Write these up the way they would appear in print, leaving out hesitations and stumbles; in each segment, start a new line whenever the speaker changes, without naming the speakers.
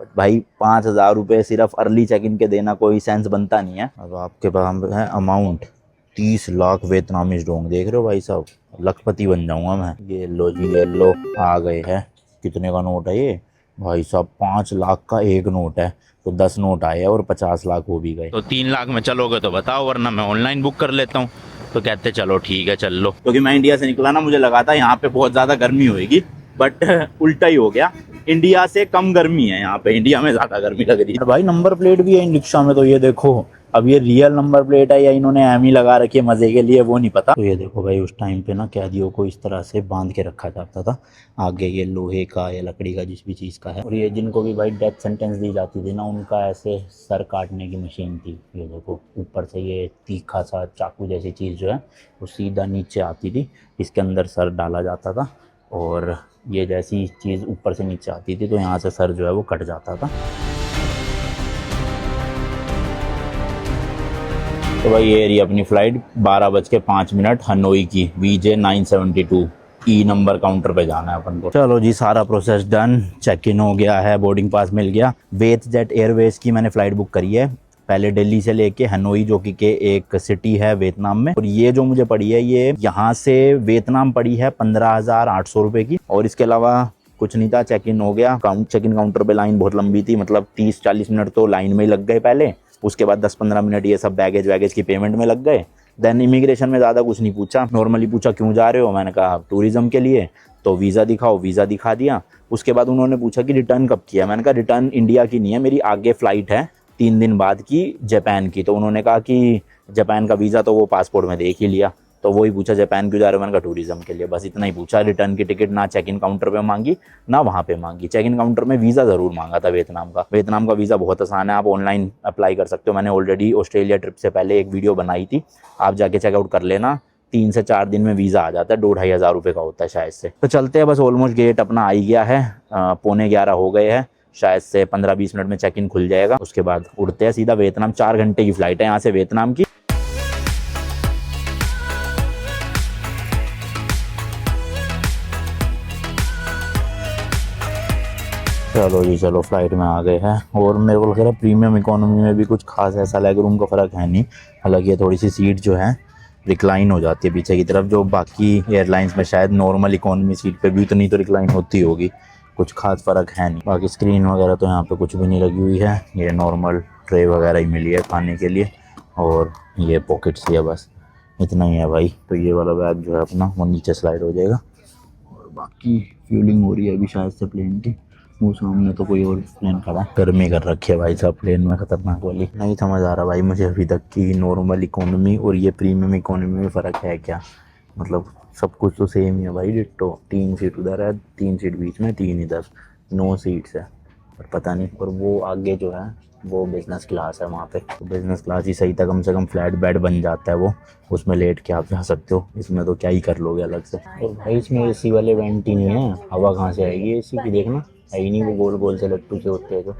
But भाई 5,000 रुपये सिर्फ अर्ली चेक इन के देना कोई सेंस बनता नहीं है। अब आपके पास है अमाउंट 30 लाख वियतनामीज डोंग, देख रहे हो भाई साहब, लखपति बन जाऊंगा मैं। ये लो जी, ये लो आ गए हैं। कितने का नोट है ये भाई साहब? 5 लाख का एक नोट है, तो 10 नोट आए और 50 लाख हो भी गए। तो 3 लाख में चलोगे तो बताओ, वरना मैं ऑनलाइन बुक कर लेता हूँ। तो कहते चलो ठीक है चल लो, क्योंकि मैं इंडिया से निकला ना, मुझे लगा था यहाँ पे बहुत ज़्यादा गर्मी होगी, बट उल्टा ही हो गया। इंडिया से कम गर्मी है यहाँ पे, इंडिया में ज़्यादा गर्मी लग रही है। भाई नंबर प्लेट भी है इन रिक्शा में, तो ये देखो, अब ये रियल नंबर प्लेट है या इन्होंने एम ही लगा रखी है मजे के लिए, वो नहीं पता। तो ये देखो भाई, उस टाइम पे ना कैदियों को इस तरह से बांध के रखा जाता था, आगे ये लोहे का या लकड़ी का जिस भी चीज़ का है। और ये जिनको भी भाई डेथ सेंटेंस दी जाती थी ना, उनका ऐसे सर काटने की मशीन थी। ये देखो ऊपर से ये तीखा सा चाकू जैसी चीज़ जो है वो सीधा नीचे आती थी, इसके अंदर सर डाला जाता था, और ये जैसी चीज़ ऊपर से नीचे आती थी तो यहाँ से सर जो है वो कट जाता था। तो भाई ये रही अपनी फ़्लाइट 12:05 हनोई की VJ 972 ई नंबर काउंटर पे जाना है अपन को। चलो जी, सारा प्रोसेस डन, चेक इन हो गया है, बोर्डिंग पास मिल गया। वियतजेट एयरवेज की मैंने फ़्लाइट बुक करी है, पहले दिल्ली से लेके हनोई, जो कि एक सिटी है वियतनाम में। और ये जो मुझे पड़ी है, ये यहाँ से वियतनाम पड़ी है 15,800 रुपये की। और इसके अलावा कुछ नहीं था, चेक इन हो गया। चेक इन काउंटर पे लाइन बहुत लंबी थी, मतलब 30-40 मिनट तो लाइन में ही लग गए पहले, उसके बाद 10-15 मिनट ये सब बैगेज वैगेज की पेमेंट में लग गए। देन इमिग्रेशन में ज़्यादा कुछ नहीं पूछा, नॉर्मली पूछा क्यों जा रहे हो, मैंने कहा टूरिज़्म के लिए, तो वीज़ा दिखाओ, वीज़ा दिखा दिया। उसके बाद उन्होंने पूछा कि रिटर्न कब किया, मैंने कहा रिटर्न इंडिया की नहीं है, मेरी आगे फ़्लाइट है 3 दिन बाद की जापान की। तो उन्होंने कहा कि जापान का वीज़ा तो वो पासपोर्ट में देख ही लिया, तो वही पूछा जापान क्यों जा रहे हो, मैंने कहा टूरिज़्म के लिए, बस इतना ही पूछा। रिटर्न की टिकट ना चेक इन काउंटर पे मांगी ना वहाँ पे मांगी। चेक इन काउंटर में वीज़ा ज़रूर मांगा था वियतनाम का। वियतनाम का वीज़ा बहुत आसान है, आप ऑनलाइन अप्लाई कर सकते हो। मैंने ऑलरेडी ऑस्ट्रेलिया ट्रिप से पहले एक वीडियो बनाई थी, आप जाके चेकआउट कर लेना। 3 से 4 दिन में वीज़ा आ जाता है, 2,500 रुपये का होता है शायद से। तो चलते हैं, बस ऑलमोस्ट गेट अपना आ ही गया है, 11:15 हो गए हैं, शायद से 15-20 मिनट में चेक इन खुल जाएगा। उसके बाद उड़ते हैं सीधा वियतनाम। 4 घंटे की फ़्लाइट है यहाँ से वियतनाम की। चलो जी चलो, फ्लाइट में आ गए हैं। और मेरे को लग रहा है प्रीमियम इकोनॉमी में भी कुछ खास ऐसा लेग रूम का फ़र्क है नहीं, हालांकि ये थोड़ी सी सीट जो है रिक्लाइन हो जाती है पीछे की तरफ, जो बाकी एयरलाइंस में शायद नॉर्मल इकोनॉमी सीट पे भी उतनी तो रिक्लाइन होती होगी, कुछ खास फ़र्क है नहीं। बाकी स्क्रीन वगैरह तो यहाँ पे कुछ भी नहीं लगी हुई है, ये नॉर्मल ट्रे वगैरह ही मिली है खाने के लिए, और ये पॉकेट्स ही है, बस इतना ही है भाई। तो ये वाला बैग जो है अपना वो नीचे स्लाइड हो जाएगा। और बाकी फ्यूलिंग हो रही है अभी शायद से प्लेन की, वो सामने तो कोई और प्लेन खड़ा है। गर्मी कर रखी है भाई साहब प्लेन में, खतरनाक वाली। नहीं समझ आ रहा भाई मुझे अभी तक कि नॉर्मल इकोनॉमी और ये प्रीमियम इकोनॉमी में फ़र्क है क्या, मतलब सब कुछ तो सेम ही है भाई, डिट्टो। 3 सीट उधर है, 3 सीट बीच में, 3 इधर, 9 सीट्स है, पर पता नहीं। और वो आगे जो है वो बिज़नेस क्लास है, वहाँ पे तो बिज़नेस क्लास ही सही था, कम से कम फ्लैट बेड बन जाता है वो, उसमें लेट के आप जा सकते हो। इसमें तो क्या ही कर लोगे अलग से। और भाई इसमें एसी वाले वेंट ही नहीं है, हवा कहाँ से आएगी एसी की, देखना है ही नहीं, वो गोल गोल से लट्टू से होते हैं जो।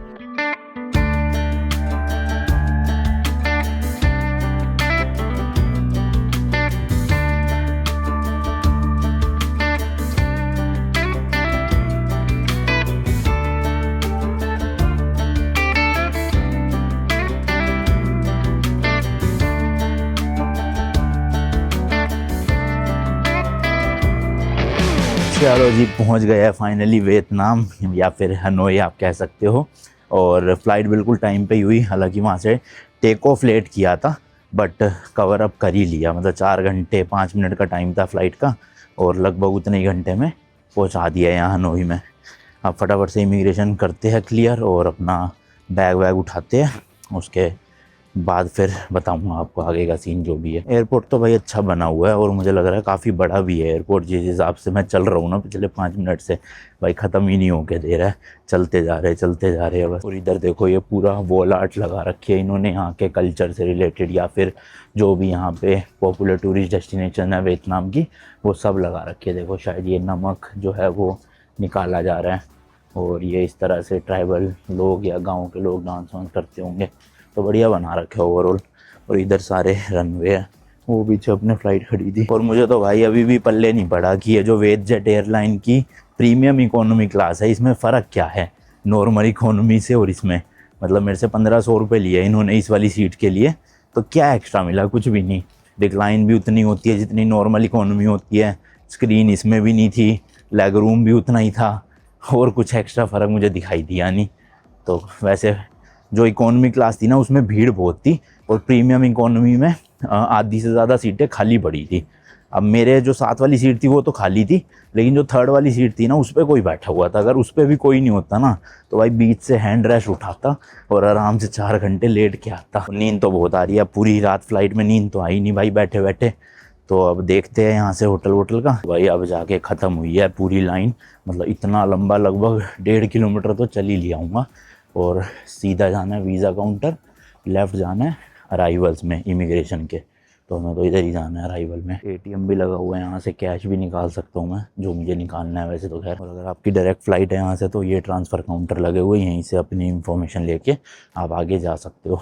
चलो जी, पहुंच गए हैं फाइनली वियतनाम, या फिर हनोई आप कह सकते हो। और फ्लाइट बिल्कुल टाइम पे ही हुई, हालांकि वहाँ से टेक ऑफ लेट किया था, बट कवर अप कर ही लिया। मतलब 4 घंटे 5 मिनट का टाइम था फ़्लाइट का, और लगभग उतने ही घंटे में पहुँचा दिया यहाँ हनोई में। अब फटाफट से इमिग्रेशन करते हैं क्लियर, और अपना बैग वैग उठाते हैं, उसके बाद फिर बताऊंगा आपको आगे का सीन जो भी है। एयरपोर्ट तो भाई अच्छा बना हुआ है, और मुझे लग रहा है काफ़ी बड़ा भी है एयरपोर्ट। जिस हिसाब से मैं चल रहा हूँ ना पिछले 5 मिनट से, भाई ख़त्म ही नहीं होके दे रहा है, चलते जा रहे हैं बस। और इधर देखो, ये पूरा वॉल आर्ट लगा रखी है इन्होंने यहाँ के कल्चर से रिलेटेड, या फिर जो भी यहाँ पे पॉपुलर टूरिस्ट डेस्टिनेशन है वियतनाम की, वो सब लगा रखी है। देखो शायद ये नमक जो है वो निकाला जा रहा है, और ये इस तरह से ट्राइबल लोग या गाँव के लोग डांस वांस करते होंगे, तो बढ़िया बना रखे ओवरऑल। और इधर सारे रनवे है, वो पीछे अपने फ़्लाइट खड़ी थी। और मुझे तो भाई अभी भी पल्ले नहीं पड़ा कि ये जो वियतजेट एयरलाइन की प्रीमियम इकोनॉमी क्लास है, इसमें फ़र्क क्या है। नॉर्मल इकोनॉमी से और इसमें। मतलब मेरे से 1500 रुपये लिए इन्होंने इस वाली सीट के लिए, तो क्या एक्स्ट्रा मिला? कुछ भी नहीं। रिक्लाइन भी उतनी होती है जितनी नॉर्मल इकोनॉमी होती है, स्क्रीन इसमें भी नहीं थी, लेग रूम भी उतना ही था, और कुछ एक्स्ट्रा फ़र्क मुझे दिखाई दिया नहीं। तो वैसे जो इकोनॉमी क्लास थी ना उसमें भीड़ बहुत थी, और प्रीमियम इकोनॉमी में आधी से ज़्यादा सीटें खाली पड़ी थी। अब मेरे जो साथ वाली सीट थी वो तो खाली थी, लेकिन जो थर्ड वाली सीट थी ना उस पर कोई बैठा हुआ था। अगर उस पर भी कोई नहीं होता ना तो भाई बीच से हैंड रेस्ट उठाता और आराम से 4 घंटे लेट के आता। नींद तो बहुत आ रही है, पूरी रात फ्लाइट में नींद तो आई नहीं भाई बैठे बैठे। तो अब देखते हैं यहाँ से होटल वोटल का। भाई अब जाके ख़त्म हुई है पूरी लाइन, मतलब इतना लंबा, लगभग 1.5 किलोमीटर तो चल ही लिया हूँगा। और सीधा जाना है वीज़ा काउंटर, लेफ़्ट जाना है अराइवल्स में इमिग्रेशन के। तो हमें तो इधर ही जाना है अराइवल में। एटीएम भी लगा हुआ है, यहाँ से कैश भी निकाल सकता हूँ मैं, जो मुझे निकालना है वैसे तो खैर। और अगर आपकी डायरेक्ट फ़्लाइट है यहाँ से तो ये ट्रांसफ़र काउंटर लगे हुए, यहीं से अपनी इन्फॉर्मेशन लेके आप आगे जा सकते हो।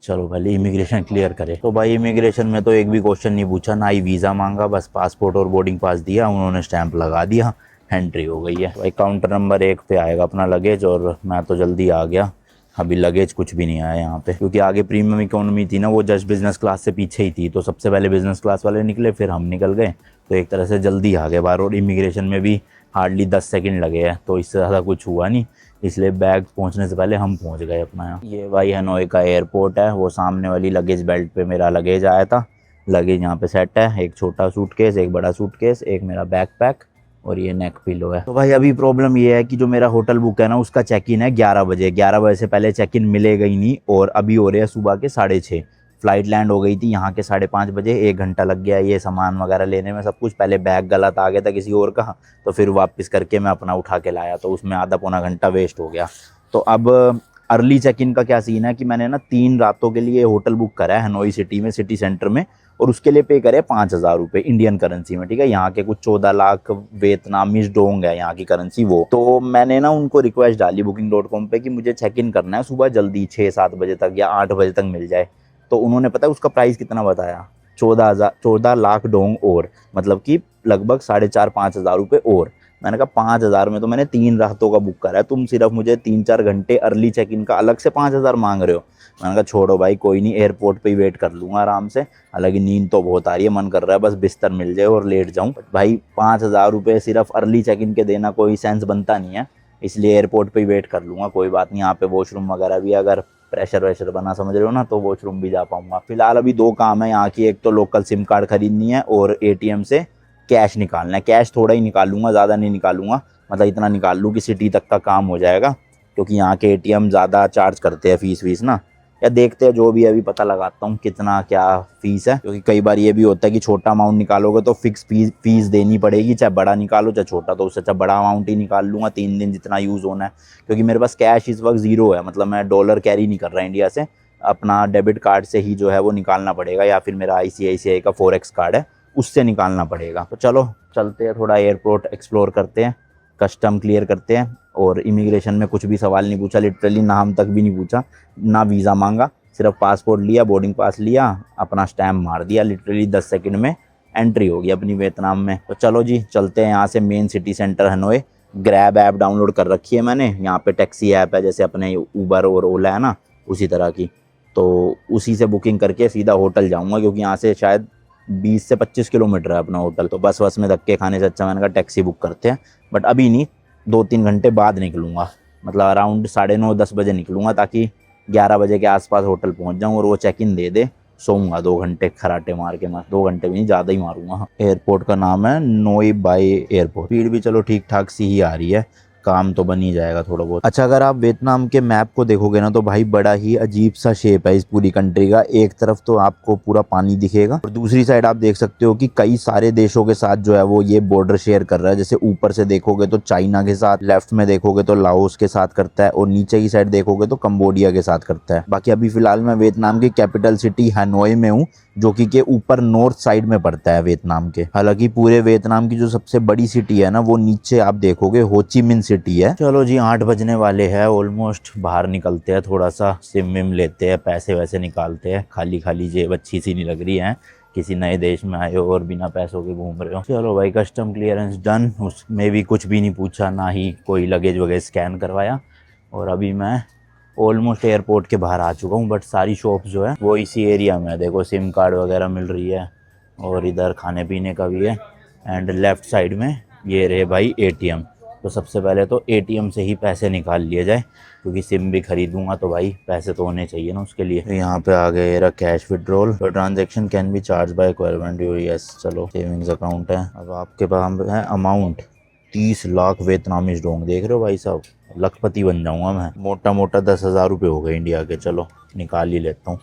चलो पहले इमिग्रेशन क्लियर करें। तो भाई इमिग्रेशन में तो एक भी क्वेश्चन नहीं पूछा, ना ही वीज़ा मांगा, बस पासपोर्ट और बोर्डिंग पास दिया, उन्होंने स्टैंप लगा दिया, एंट्री हो गई है। भाई काउंटर नंबर 1 पे आएगा अपना लगेज, और मैं तो जल्दी आ गया। अभी लगेज कुछ भी नहीं आया यहाँ पे, क्योंकि आगे प्रीमियम इकोनॉमी थी ना, वो जस्ट बिज़नेस क्लास से पीछे ही थी। तो सबसे पहले बिज़नेस क्लास वाले निकले, फिर हम निकल गए, तो एक तरह से जल्दी आ गए बाहर। और इमिग्रेशन में भी हार्डली 10 सेकंड लगे हैं, तो इससे ज़्यादा कुछ हुआ नहीं, इसलिए बैग पहुंचने से पहले हम पहुंच गए अपना यहाँ। ये भाई हनोई का एयरपोर्ट है, वो सामने वाली लगेज बेल्ट पे मेरा लगेज आया था। लगेज यहाँ पे सेट है, एक छोटा सूटकेस, एक बड़ा सूटकेस, एक मेरा बैकपैक, और ये नेक पिलो है। तो भाई अभी प्रॉब्लम ये है कि जो मेरा होटल बुक है ना उसका चेक इन है 11 बजे। 11 बजे से पहले चेक इन मिलेगा ही नहीं, और अभी हो रहे हैं सुबह के 6:30। फ़्लाइट लैंड हो गई थी यहाँ के 5:30 बजे, 1 घंटा लग गया ये सामान वगैरह लेने में सब कुछ। पहले बैग गलत आ गया था किसी और का, तो फिर वापस करके मैं अपना उठा के लाया, तो उसमें आधा पौना घंटा वेस्ट हो गया। तो अब अर्ली चेक इन का क्या सीन है कि मैंने ना 3 रातों के लिए होटल बुक करा है हनोई सिटी में, सिटी सेंटर में, और उसके लिए पे करे 5,000 रुपये इंडियन करेंसी में, ठीक है। यहाँ के कुछ 14 लाख वियतनामीज डोंग है यहाँ की करेंसी वो। तो मैंने ना उनको रिक्वेस्ट डाली booking.com पे कि मुझे चेक इन करना है सुबह जल्दी, 6-7 बजे तक या 8 बजे तक मिल जाए। तो उन्होंने पता है उसका प्राइस कितना बताया? 14 लाख डोंग, और मतलब कि लगभग 4,500-5,000 रुपये। और मैंने कहा 5,000 में तो मैंने 3 रातों का बुक करा है, तुम सिर्फ मुझे 3-4 घंटे अर्ली चेक इन का अलग से 5,000 मांग रहे हो। मैंने कहा छोड़ो भाई, कोई नहीं, एयरपोर्ट पे ही वेट कर लूँगा आराम से। हालांकि नींद तो बहुत आ रही है, मन कर रहा है बस बिस्तर मिल जाए और लेट जाऊँ। भाई 5,000 रुपये सिर्फ अर्ली चेक इन के देना कोई सेंस बनता नहीं है, इसलिए एयरपोर्ट पे ही वेट कर लूँगा। कोई बात नहीं, यहाँ पे वॉशरूम वगैरह भी अगर प्रेशर वैशर बना समझ रहे हो ना, तो वॉशरूम भी जा पाऊँगा। फिलहाल अभी 2 काम है यहाँ की, एक तो लोकल सिम कार्ड खरीदनी है और ATM से कैश निकालना है। कैश थोड़ा ही निकालूंगा, ज़्यादा नहीं निकालूंगा, मतलब इतना निकाल लूँ कि सिटी तक का काम हो जाएगा, क्योंकि यहाँ के ATM ज़्यादा चार्ज करते हैं फीस ना। या देखते हैं जो भी है, अभी पता लगाता हूँ कितना क्या फ़ीस है, क्योंकि कई बार ये भी होता है कि छोटा अमाउंट निकालोगे तो फिक्स फीस देनी पड़ेगी, चाहे बड़ा निकालो चाहे छोटा। तो उससे अच्छा बड़ा अमाउंट ही निकाल लूँगा, 3 दिन जितना यूज़ होना है, क्योंकि मेरे पास कैश इस वक्त ज़ीरो है। मतलब मैं डॉलर कैरी नहीं कर रहा इंडिया से, अपना डेबिट कार्ड से ही जो है वो निकालना पड़ेगा, या फिर मेरा ICICI का Forex कार्ड है उससे निकालना पड़ेगा। तो चलो चलते हैं, थोड़ा एयरपोर्ट एक्सप्लोर करते हैं, कस्टम क्लियर करते हैं। और इमिग्रेशन में कुछ भी सवाल नहीं पूछा, लिटरली नाम तक भी नहीं पूछा, ना वीज़ा मांगा, सिर्फ पासपोर्ट लिया, बोर्डिंग पास लिया, अपना स्टैम्प मार दिया, लिटरली 10 सेकंड में एंट्री हो गई अपनी वियतनाम में। तो चलो जी चलते हैं यहाँ से main city centre Hanoi. Grab app download कर रखी है मैंने, यहाँ पे टैक्सी ऐप है जैसे अपने ऊबर और ओला है ना, उसी तरह की। तो उसी से बुकिंग करके सीधा होटल जाऊँगा, क्योंकि यहाँ से शायद 20 से 25 किलोमीटर है अपना होटल। तो बस में धक्के खाने से अच्छा मैंने कहा टैक्सी बुक करते हैं। बट अभी नहीं, 2-3 घंटे बाद निकलूँगा, मतलब अराउंड 9:30-10 बजे निकलूँगा, ताकि 11 बजे के आसपास होटल पहुँच जाऊँ और वो चेक इन दे दे। सोऊंगा 2 घंटे खराटे मार के, मैं 2 घंटे भी नहीं, ज़्यादा ही मारूंगा। एयरपोर्ट का नाम है नोई बाई एयरपोर्ट। स्पीड भी चलो ठीक ठाक सी ही आ रही है, काम तो बन ही जाएगा थोड़ा बहुत। अच्छा, अगर आप वियतनाम के मैप को देखोगे ना तो भाई बड़ा ही अजीब सा शेप है इस पूरी कंट्री का। एक तरफ तो आपको पूरा पानी दिखेगा और दूसरी साइड आप देख सकते हो कि कई सारे देशों के साथ जो है वो ये बॉर्डर शेयर कर रहा है। जैसे ऊपर से देखोगे तो चाइना के साथ, लेफ्ट में देखोगे तो लाओस के साथ करता है, और नीचे की साइड देखोगे तो कंबोडिया के साथ करता है। बाकी अभी फिलहाल मैं वियतनाम की कैपिटल सिटी हनोई में हूँ, जो कि के ऊपर नॉर्थ साइड में पड़ता है वियतनाम के। हालांकि पूरे वियतनाम की जो सबसे बड़ी सिटी है ना वो नीचे आप देखोगे हो ची मिन सिटी है। चलो जी 8 बजने वाले हैं ऑलमोस्ट, बाहर निकलते हैं, थोड़ा सा सिम विम लेते हैं, पैसे वैसे निकालते हैं। खाली खाली जेब अच्छी सी नहीं लग रही है, किसी नए देश में आए हो और बिना पैसों के घूम रहे हो। चलो भाई कस्टम क्लियरेंस डन, उसमें भी कुछ भी नहीं पूछा, ना ही कोई लगेज वगैरह स्कैन करवाया। और अभी मैं ऑलमोस्ट एयरपोर्ट के बाहर आ चुका हूँ, बट सारी शॉप जो है वो इसी एरिया में है। देखो सिम कार्ड वगैरह मिल रही है और इधर खाने पीने का भी है। एंड लेफ़्ट साइड में ये रहे भाई एटीएम। तो सबसे पहले तो एटीएम से ही पैसे निकाल लिए जाए, क्योंकि सिम भी खरीदूंगा तो भाई पैसे तो होने चाहिए ना उसके लिए। यहाँ पे आ गए रहा कैश विड्रॉल, तो transaction can be charge by government you. Yes, चलो सेविंग्स अकाउंट है। अब आपके पास है अमाउंट 30 लाख वियतनामीज डोंग। देख रहे हो भाई साहब, लखपति बन जाऊंगा मैं। मोटा मोटा 10,000 रुपये हो गए इंडिया के। चलो निकाल ही लेता हूँ,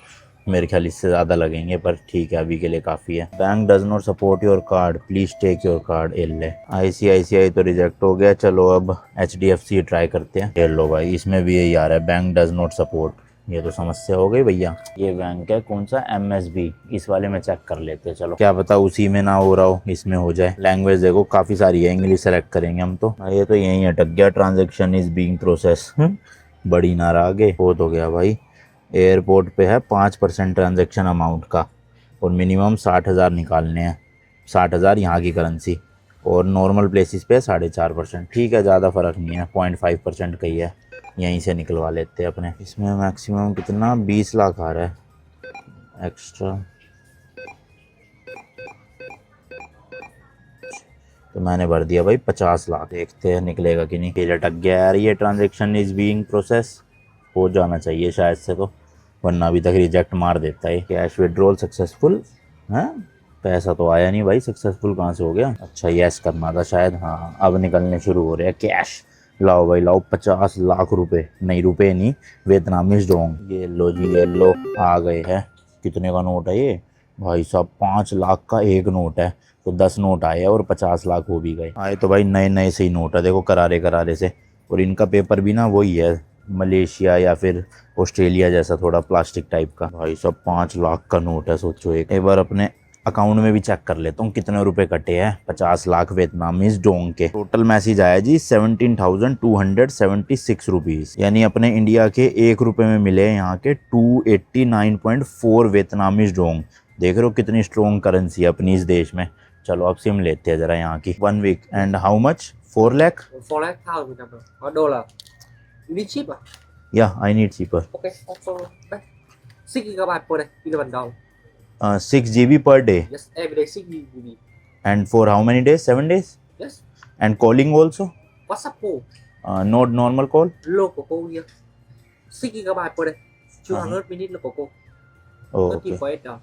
मेरे ख्याल इससे ज़्यादा लगेंगे, पर ठीक है अभी के लिए काफ़ी है। Bank does not support your card, please take your card. ले ICICI तो रिजेक्ट हो गया। चलो अब HDFC ट्राई करते हैं। ये लो भाई, इसमें भी यही आ रहा है बैंक डज नॉट सपोर्ट। ये तो समस्या हो गई भैया। ये बैंक है कौन सा, MSB। इस वाले में चेक कर लेते हैं। चलो क्या पता उसी में ना हो रहा हो, इसमें हो जाए। लैंग्वेज देखो काफ़ी सारी है, इंग्लिश सेलेक्ट करेंगे हम तो। ये तो यहीं अटक गया, ट्रांजेक्शन इज बीइंग प्रोसेस। बड़ी नारा आगे बहुत हो गया भाई। एयरपोर्ट पे है 5% ट्रांजैक्शन अमाउंट का, और मिनिमम 60,000 निकालने हैं। 60,000 यहाँ की करेंसी, और नॉर्मल प्लेसेस पे 4.5%। ठीक है, ज़्यादा फ़र्क नहीं है, 0.5% का ही है। यहीं से निकलवा लेते हैं अपने। इसमें मैक्सिमम कितना, 20 लाख आ रहा है एक्स्ट्रा। तो मैंने भर दिया भाई 50 लाख। देखते हैं निकलेगा कि नहीं। ये लटक गया यार, ये ट्रांजेक्शन इज बीइंग प्रोसेस। हो जाना चाहिए शायद से, तो वरना अभी तक रिजेक्ट मार देता है। कैश विड्रॉल सक्सेसफुल है, पैसा तो आया नहीं भाई। सक्सेसफुल कहाँ से हो गया? अच्छा यस करना था शायद। हाँ अब निकलने शुरू हो रहे हैं कैश। लाओ भाई लाओ, 50 लाख रुपए, नहीं रुपए नहीं, वियतनामीज डोंग। ये लो जी, ये लो, आ गए हैं। कितने का नोट है ये भाई साहब? 5 लाख का एक नोट है। तो 10 नोट आए और 50 लाख हो भी गए। आए तो भाई नए नए से ही नोट है, देखो करारे करारे से। और इनका पेपर भी ना वही है, मलेशिया या फिर ऑस्ट्रेलिया जैसा, थोड़ा प्लास्टिक टाइप का। भाई सब 5 लाख का नोट है। सोचो, एक बार अपने अकाउंट में भी चेक कर लेता हूँ कितने रुपए कटे हैं 50 लाख वियतनामीज डोंग के। टोटल मैसेज आया जी 17,276 रुपीज़, यानी अपने इंडिया के 1 रुपये में मिले यहाँ के 289.4 वियतनामीज डोंग। देख रहे हो कितनी स्ट्रॉन्ग करेंसी है अपनी इस देश में। चलो अब सिम लेते हैं जरा यहाँ की। 1 week and how much? 4 lakh?
4 lakh or dollar. You need cheap ah?
Yeah, I need cheaper.
Okay, also 6 gigabyte per day, $11.
6 GB per day.
Yes, every day 6 GB.
And for how many days? 7 days?
Yes.
And calling also?
WhatsApp call,
Not normal call?
local call here. 6 gigabyte per day, 200 minutes local call.
Oh,
30
okay.
for $8.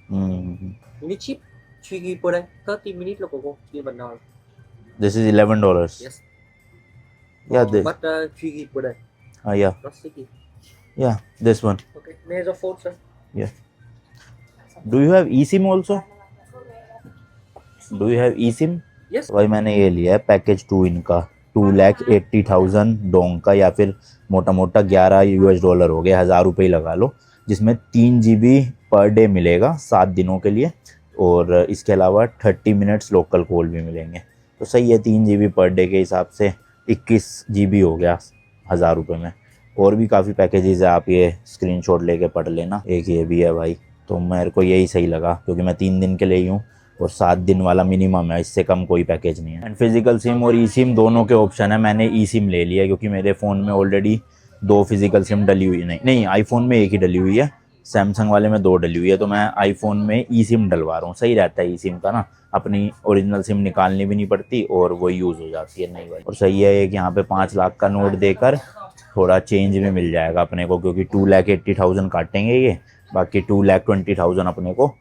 Mm.
You need cheap, 3 GB per day, 30 minutes local call, $11.
This is $11.
Yes.
Yeah, this.
But 3 GB per day,
Yeah,
not 6 GB.
yeah, this one.
Okay, there's a phone, sir.
Yeah. Do you have eSIM also? Do you have eSIM?
Yes.
भाई मैंने ये लिया है package 2 इनका, 2,80,000 Dong का, या फिर मोटा मोटा $11 हो गया, 1,000 रुपये लगा लो। जिसमें 3 GB पर डे मिलेगा 7 दिनों के लिए, और इसके अलावा 30 मिनट्स लोकल कॉल भी मिलेंगे। तो सही है, 3 GB पर डे के हिसाब से 21 GB हो गया 1,000 रुपये में। और भी काफ़ी पैकेजेस है, आप ये स्क्रीनशॉट लेके पढ़ लेना। एक ये भी है भाई, तो मेरे को यही सही लगा, क्योंकि मैं 3 दिन के लिए ही हूँ और 7 दिन वाला मिनिमम है, इससे कम कोई पैकेज नहीं है। एंड फिजिकल सिम और ई सिम दोनों के ऑप्शन है। मैंने ई सिम ले लिया क्योंकि मेरे फ़ोन में ऑलरेडी 2 फिजिकल सिम डली हुई, नहीं आईफोन में 1 ही डली हुई है, सैमसंग वाले में 2 डली हुई है। तो मैं आईफोन में ई सिम डलवा रहा हूँ। सही रहता है ई सिम का ना, अपनी ओरिजिनल सिम निकालनी भी नहीं पड़ती और वो यूज़ हो जाती है नई वाली। और सही है एक यहाँ पे 5 लाख का नोट देकर थोड़ा चेंज भी मिल जाएगा अपने को, क्योंकि 2,80,000 काटेंगे ये, बाकी 2,20,000 अपने को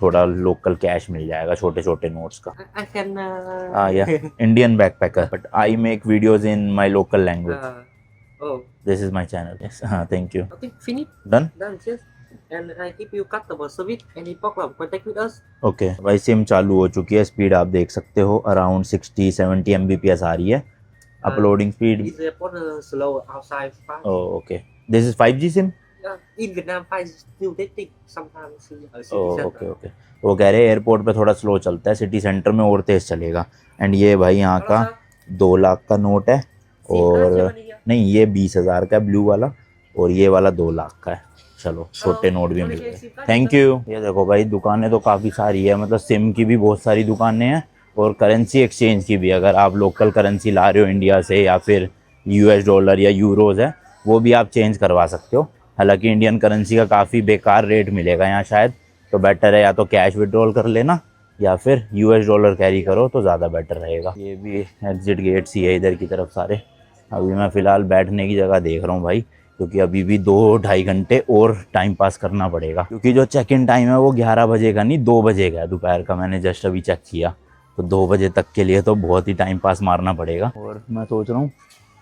थोड़ा लोकल कैश मिल जाएगा, छोटे छोटे नोट्स का।
I can.
या Indian backpacker, but I make videos in my local language.
Oh.
This is my channel. Yes, हाँ, thank you.
Okay, finish.
Done.
Done, yes. And I give you customer service. Any problem, contact with us.
Okay भाई, SIM चालू हो चुकी है। Speed आप देख सकते हो, अराउंड 60-70 Mbps आ रही है। Uploading speed
Is the slow outside? Fast.
Okay, this is 5G SIM.
Yeah, in Vietnam, fast still take sometimes.
Okay okay, वो कह रहे हैं एयरपोर्ट पे थोड़ा स्लो चलता है, सिटी सेंटर में और तेज़ चलेगा। एंड ये भाई यहाँ का 2 लाख का नोट है, और नहीं ये 20,000 का है ब्लू वाला, और ये वाला 2 लाख का है। चलो छोटे नोट भी मिल गए, थैंक यू। ये देखो भाई, दुकानें तो काफ़ी सारी है, मतलब सिम की भी बहुत सारी दुकानें हैं और करेंसी एक्सचेंज की भी। अगर आप लोकल करेंसी ला रहे हो इंडिया से या फिर US डॉलर या यूरोज़ है वो भी आप चेंज करवा सकते हो। हालांकि इंडियन करेंसी का काफ़ी बेकार रेट मिलेगा यहाँ शायद, तो बेटर है या तो कैश विड्रॉल कर लेना या फिर US डॉलर कैरी करो तो ज़्यादा बेटर रहेगा। ये भी एग्जिट गेट्स ही है इधर की तरफ सारे। अभी मैं फ़िलहाल बैठने की जगह देख रहा हूँ भाई, क्योंकि अभी भी 2-2.5 घंटे और टाइम पास करना पड़ेगा, क्योंकि जो चेक इन टाइम है वो 11 बजे का नहीं 2 बजे का है दोपहर का। मैंने जस्ट अभी चेक किया, तो 2 बजे तक के लिए तो बहुत ही टाइम पास मारना पड़ेगा। और मैं सोच रहा हूँ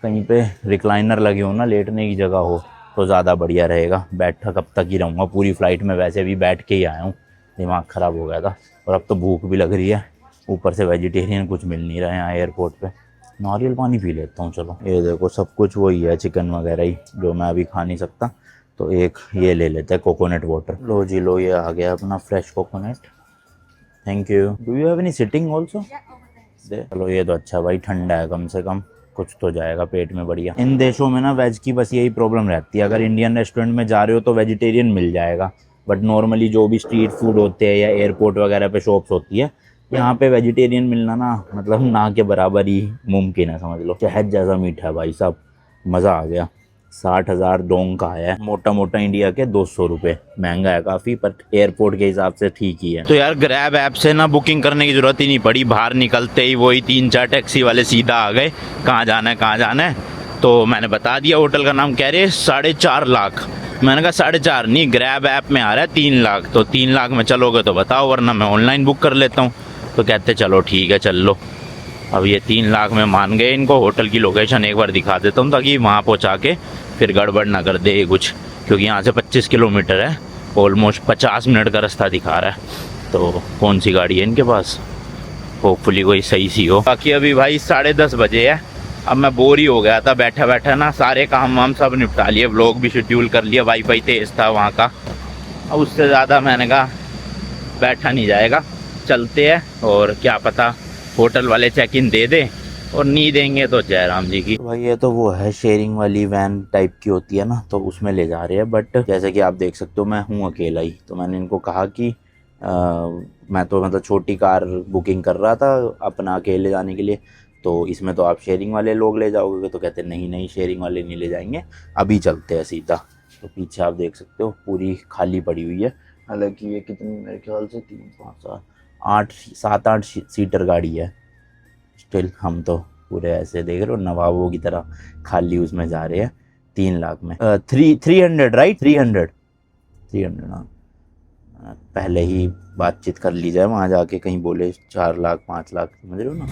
कहीं पे रिक्लाइनर लगे हो ना, लेटने की जगह हो तो ज़्यादा बढ़िया रहेगा। बैठा कब तक ही रहूँगा पूरी फ़्लाइट में, वैसे भी बैठ के ही आया हूँ, दिमाग ख़राब हो गया था और अब तो भूख भी लग रही है। ऊपर से वेजिटेरियन कुछ मिल नहीं रहा है यहाँ एयरपोर्ट पे। नारियल पानी पी लेता हूँ चलो। ये देखो सब कुछ वही है, चिकन वगैरह ही, जो मैं अभी खा नहीं सकता, तो एक ये ले लेते हैं कोकोनट वाटर। लो जी लो, ये आ गया अपना fresh coconut. Thank you. Do you have any sitting also? चलो ये तो अच्छा भाई, ठंडा है, कम से कम कुछ तो जाएगा पेट में बढ़िया। इन देशों में ना वेज की बस यही प्रॉब्लम रहती है, अगर इंडियन रेस्टोरेंट में जा रहे हो तो वेजिटेरियन मिल जाएगा, बट नॉर्मली जो भी स्ट्रीट फूड होते हैं या एयरपोर्ट वगैरह पे शॉप्स होती है, यहाँ पे वेजिटेरियन मिलना ना मतलब ना के बराबर ही मुमकिन है, समझ लो। शहद जैसा मीठा है भाई साहब, मज़ा आ गया। 60,000 डोंग का है, मोटा मोटा इंडिया के 200 रुपये। महंगा है काफ़ी, पर एयरपोर्ट के हिसाब से ठीक ही है। तो यार ग्रैब ऐप से ना बुकिंग करने की ज़रूरत ही नहीं पड़ी, बाहर निकलते ही वही 3-4 टैक्सी वाले सीधा आ गए, कहाँ जाना है कहाँ जाना है। तो मैंने बता दिया, होटल का नाम कह रहे 4.5 लाख। मैंने कहा 4.5 नहीं, ग्रैब ऐप में आ रहा है 3 लाख, तो 3 लाख में चलोगे तो बताओ, वरना मैं ऑनलाइन बुक कर लेता हूँ। तो कहते चलो ठीक है चल लो। अब ये 3 लाख में मान गए। इनको होटल की लोकेशन एक बार दिखा देता हूँ ताकि वहाँ पहुँचा के फिर गड़बड़ ना कर दे कुछ, क्योंकि यहाँ से 25 किलोमीटर है, ऑलमोस्ट 50 मिनट का रास्ता दिखा रहा है। तो कौन सी गाड़ी है इनके पास, होपफुली कोई सही सी हो। बाकी अभी भाई 10:30 बजे है। अब मैं बोर ही हो गया था बैठा बैठा ना, सारे काम वाम सब निपटा लिए, व्लॉग भी शेड्यूल कर लिया, वाईफाई तेज़ था वहाँ का। अब उससे ज़्यादा मैंने कहा बैठा नहीं जाएगा, चलते हैं, और क्या पता होटल वाले चेक इन दे दे, और नहीं देंगे तो जयराम जी की। भाई ये तो वो है शेयरिंग वाली वैन टाइप की होती है ना, तो उसमें ले जा रहे हैं। बट जैसे कि आप देख सकते हो मैं हूँ अकेला ही, तो मैंने इनको कहा कि मैं तो मतलब छोटी कार बुकिंग कर रहा था अपना अकेले जाने के लिए, तो इसमें तो आप शेयरिंग वाले लोग ले जाओगे। तो कहते नहीं नहीं, शेयरिंग वाले नहीं ले जाएंगे, अभी चलते हैं सीधा। तो पीछे आप देख सकते हो पूरी खाली पड़ी हुई है। हालांकि ये कितनी, मेरे ख्याल से 7-8 सीटर गाड़ी है। स्टिल हम तो पूरे ऐसे देख रहे हो नवाबों की तरह खाली उसमें जा रहे हैं 3 लाख में। 300 राइट, 300 हाँ। पहले ही बातचीत कर ली जाए वहाँ जाके, कहीं बोले 4 लाख 5 लाख, समझ रहे हो ना।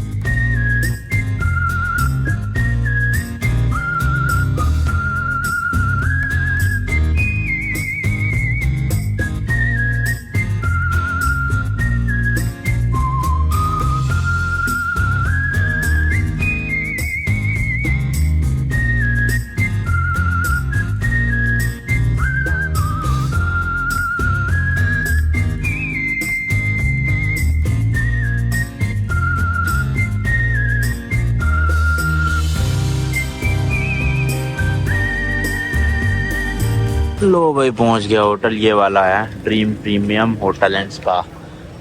लो भाई पहुंच गया होटल, ये वाला है dream premium hotel and spa.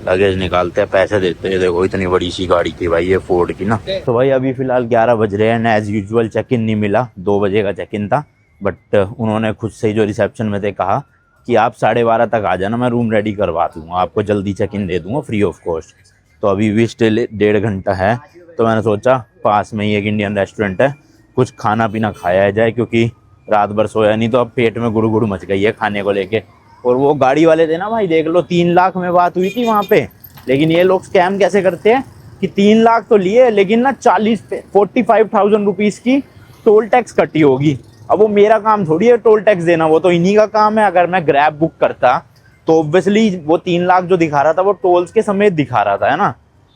Luggage निकालते हैं, पैसे देते हैं। देखो इतनी बड़ी सी गाड़ी थी भाई ये फोर्ड की ना। तो भाई अभी फिलहाल 11 बज रहे हैं, एज यूजुअल चेक इन नहीं मिला, 2 बजे का चेक इन था, बट उन्होंने खुद से ही जो रिसेप्शन में थे कहा कि आप 12:30 तक आ जाना, मैं रूम रेडी करवा दूँगा, आपको जल्दी चेक इन दे दूँगा फ्री ऑफ कॉस्ट। तो अभी भी स्टिल 1.5 घंटा है, तो मैंने सोचा पास में ही एक इंडियन रेस्टोरेंट है, कुछ खाना पीना खाया जाए, क्योंकि रात भर सोया नहीं तो अब पेट में गुड़ मच गई है खाने को लेके। और वो गाड़ी वाले थे ना भाई, देख लो 3 लाख में बात हुई थी वहाँ पे, लेकिन ये लोग स्कैम कैसे करते हैं कि 3 लाख तो लिए, लेकिन ना 45,000 रुपीज़ की टोल टैक्स कटी होगी। अब वो मेरा काम थोड़ी है टोल टैक्स देना, वो तो इन्हीं का काम है। अगर मैं ग्रैब बुक करता तो ऑब्वियसली वो 3 लाख जो दिखा रहा था वो टोल्स के समेत दिखा रहा था, है ना।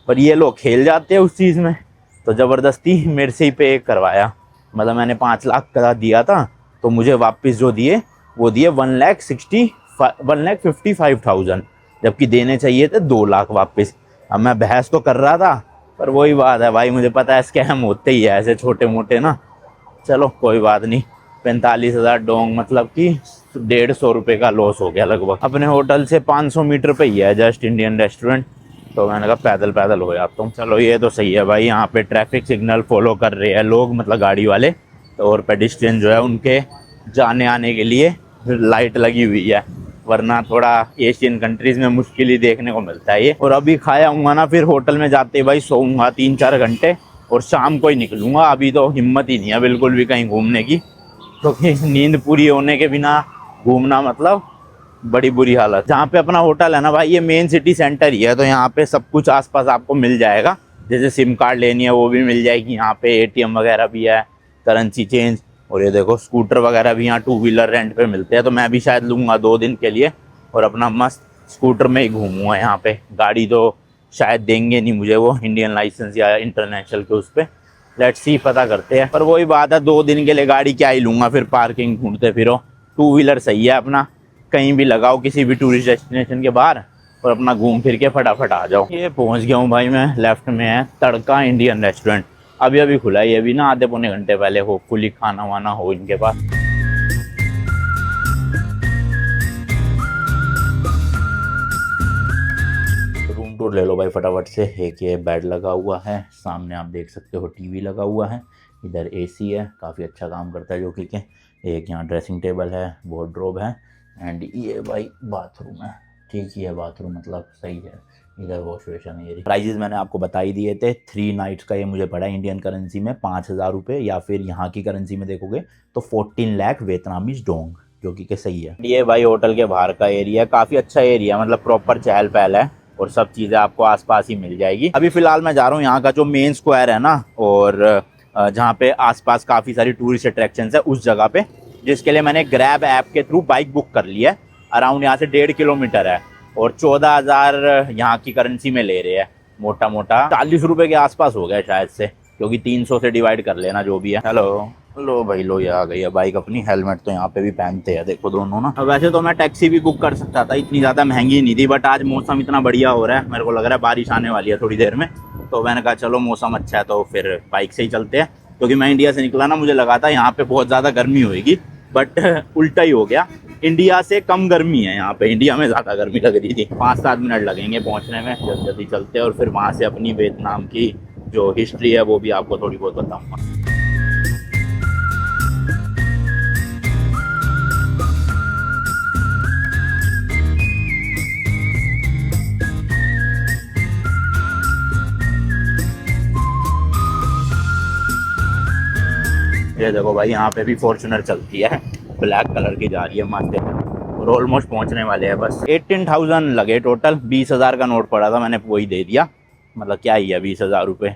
पर ये लोग खेल जाते हैं उस चीज़ में, तो ज़बरदस्ती मेरे से ही पे करवाया। मतलब मैंने 5 लाख का दिया था, तो मुझे वापस जो दिए वो दिए 1,55,000, जबकि देने चाहिए थे 2 लाख वापस। अब मैं बहस तो कर रहा था, पर वही बात है भाई, मुझे पता है स्कैम होते ही है ऐसे छोटे मोटे ना। चलो कोई बात नहीं, 45,000 डोंग, मतलब कि 150 रुपये का लॉस हो गया लगभग। अपने होटल से 500 मीटर पे ही है जस्ट इंडियन रेस्टोरेंट, तो मैंने कहा पैदल हो जाता हूँ। चलो ये तो सही है भाई, यहाँ पे ट्रैफिक सिग्नल फॉलो कर रहे हैं लोग, मतलब गाड़ी वाले, और पेडिस्ट्रियन जो है उनके जाने आने के लिए लाइट लगी हुई है, वरना थोड़ा एशियन कंट्रीज में मुश्किल ही देखने को मिलता है ये। और अभी खाया हूँ ना, फिर होटल में जाते ही भाई सोऊंगा 3-4 घंटे और शाम को ही निकलूंगा। अभी तो हिम्मत ही नहीं है बिल्कुल भी कहीं घूमने की, क्योंकि नींद पूरी होने के बिना घूमना मतलब बड़ी बुरी हालत। जहाँ पे अपना होटल है ना भाई, ये मेन सिटी सेंटर ही है, तो यहाँ पे सब कुछ आसपास आपको मिल जाएगा। जैसे सिम कार्ड लेनी है वो भी मिल जाएगी यहाँ पे, एटीएम वगैरह भी है, करेंसी चेंज, और ये देखो स्कूटर वगैरह भी यहाँ 2 व्हीलर रेंट पे मिलते हैं। तो मैं भी शायद लूँगा 2 दिन के लिए और अपना मस्त स्कूटर में ही घूमूंगा यहाँ पे। गाड़ी तो शायद देंगे नहीं मुझे वो इंडियन लाइसेंस या इंटरनेशनल के उस पर, लेट्स सी पता करते हैं। पर वही बात है, 2 दिन के लिए गाड़ी क्या ही लूँगा, फिर पार्किंग ढूंढते फिरो। 2 व्हीलर सही है अपना, कहीं भी लगाओ किसी भी टूरिस्ट डेस्टिनेशन के बाहर और अपना घूम फिर के फटाफट आ जाओ। ये पहुंच गया हूँ भाई मैं, लेफ्ट में है तड़का इंडियन रेस्टोरेंट। अभी अभी खुला है ये भी ना, आधे पौने घंटे पहले। होपफुली खाना वाना हो इनके पास। रूम टूर ले लो भाई फटाफट से। एक ये बेड लगा हुआ है, सामने आप देख सकते हो टीवी लगा हुआ है, इधर एसी है, काफ़ी अच्छा काम करता है जो कि एक यहाँ ड्रेसिंग टेबल है, वार्डरोब है, एंड ये भाई बाथरूम है। ठीक ही है बाथरूम, मतलब सही है। इधर वॉश बेसिन है। ये प्राइजेस मैंने आपको बता ही दिए थे। 3 नाइट्स का ये मुझे पड़ा इंडियन करेंसी में 5,000 रुपये, या फिर यहाँ की करेंसी में देखोगे तो 14 लाख वियतनामीज डोंग, जो कि सही है। ये भाई होटल के बाहर का एरिया, काफ़ी अच्छा एरिया, मतलब प्रॉपर चहल पहल है और सब चीज़ें आपको आसपास ही मिल जाएगी। अभी फिलहाल मैं जा रहा हूँ यहाँ का जो मेन स्क्वायर है ना, और जहाँ पे आसपास काफ़ी सारी टूरिस्ट अट्रैक्शंस है उस जगह पे, जिसके लिए मैंने ग्रैब ऐप के थ्रू बाइक बुक कर ली है। अराउंड यहाँ से 1.5 किलोमीटर है और 14,000 यहाँ की करेंसी में ले रहे हैं। मोटा मोटा 40 रुपये के आसपास हो गया शायद से, क्योंकि 300 से डिवाइड कर लेना जो भी है। हेलो लो भाई, लो ये आ गई है बाइक अपनी। हेलमेट तो यहाँ पे भी पहनते हैं, देखो दोनों ना। वैसे तो मैं टैक्सी भी बुक कर सकता था, इतनी ज़्यादा महंगी नहीं थी, बट आज मौसम इतना बढ़िया हो रहा है, मेरे को लग रहा है बारिश आने वाली है थोड़ी देर में, तो मैंने कहा चलो मौसम अच्छा है तो फिर बाइक से ही चलते हैं। क्योंकि मैं इंडिया से निकला ना, मुझे लगा था यहाँ पे बहुत ज़्यादा गर्मी होगी, बट उल्टा ही हो गया। इंडिया से कम गर्मी है यहाँ पे, इंडिया में ज़्यादा गर्मी लग रही थी। 5-7 मिनट लगेंगे पहुँचने में, जल्दी जल्दी चलते हैं और फिर वहाँ से अपनी वियतनाम की जो हिस्ट्री है वो भी आपको थोड़ी बहुत बताऊँगा। ये देखो भाई, यहाँ पे भी फॉर्च्यूनर चलती है, ब्लैक कलर की जा रही है मस्त, और ऑलमोस्ट पहुँचने वाले हैं बस। 18,000 लगे टोटल, 20,000 का नोट पड़ा था, मैंने वही दे दिया। मतलब क्या ही है 20,000 रुपये,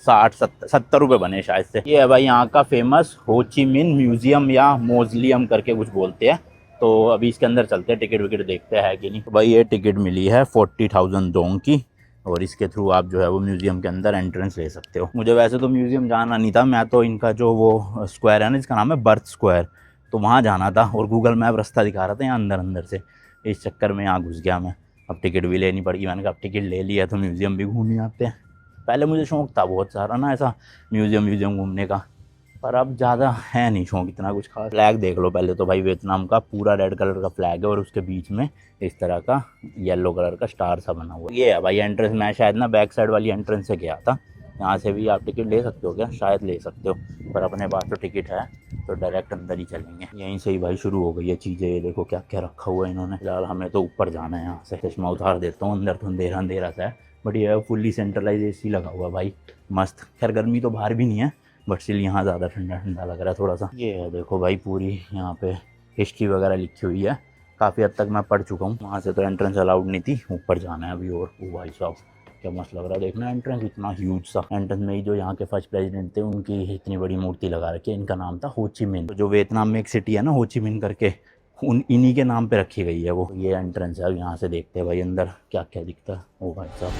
60-70 रुपये बने शायद से। ये है भाई यहाँ का फेमस हो ची मिन म्यूजियम या मोजलियम करके कुछ बोलते हैं। तो अभी इसके अंदर चलते हैं, टिकट विकेट देखते हैं कि नहीं। तो भाई ये टिकट मिली है 40,000 डोंग की, और इसके थ्रू आप जो है वो म्यूज़ियम के अंदर एंट्रेंस ले सकते हो। मुझे वैसे तो म्यूज़ियम जाना नहीं था, मैं तो इनका जो वो स्क्वायर है ना, जिसका नाम है बर्थ स्क्वायर, तो वहाँ जाना था, और गूगल मैप रास्ता दिखा रहा था यहाँ अंदर अंदर से, इस चक्कर में यहाँ घुस गया मैं। अब टिकट भी लेनी पड़ेगी, मैंने कहा अब टिकट ले लिया तो म्यूज़ियम भी घूम ही आते हैं। पहले मुझे शौक़ था बहुत सारा ना ऐसा म्यूज़ियम घूमने का, पर अब ज़्यादा है नहीं शौक इतना कुछ खास। फ्लैग देख लो पहले तो भाई, वियतनाम का पूरा रेड कलर का फ्लैग है और उसके बीच में इस तरह का येलो कलर का स्टार सा बना हुआ है। ये है भाई एंट्रेंस। मैं शायद ना बैक साइड वाली एंट्रेंस से गया था। यहाँ से भी आप टिकट ले सकते हो क्या? शायद ले सकते हो, पर अपने पास तो टिकट है तो डायरेक्ट अंदर ही चलेंगे। यहीं से ही भाई शुरू हो गई है चीज़ें। ये देखो क्या क्या रखा हुआ है इन्होंने। फिलहाल हमें तो ऊपर जाना है। यहाँ से चश्मा उतार देता हूँ, अंदर तो अंधेरा अंधेरा सा है, बट ये फुल्ली सेंट्रलाइज एसी लगा हुआ भाई, मस्त। खैर गर्मी तो बाहर भी नहीं है, बट स्टिल यहाँ ज़्यादा ठंडा ठंडा लग रहा है थोड़ा सा। ये है देखो भाई, पूरी यहाँ पे हिस्ट्री वगैरह लिखी हुई है, काफ़ी हद तक मैं पढ़ चुका हूँ। वहाँ से तो एंट्रेंस अलाउड नहीं थी, ऊपर जाना है अभी। और वो भाई साहब क्या मस्त लग रहा है देखना, एंट्रेंस इतना ह्यूज सा। एंट्रेंस में ही जो यहाँ के फर्स्ट प्रेसिडेंट थे उनकी इतनी बड़ी मूर्ति लगा रखी है। इनका नाम था हो ची मिन। तो जो वियतनाम में एक सिटी है ना हो ची मिन करके, इन्हीं के नाम पे रखी गई है वो। ये एंट्रेंस है। अब यहाँ से देखते हैं भाई अंदर क्या क्या दिखता है। ओ भाई साहब,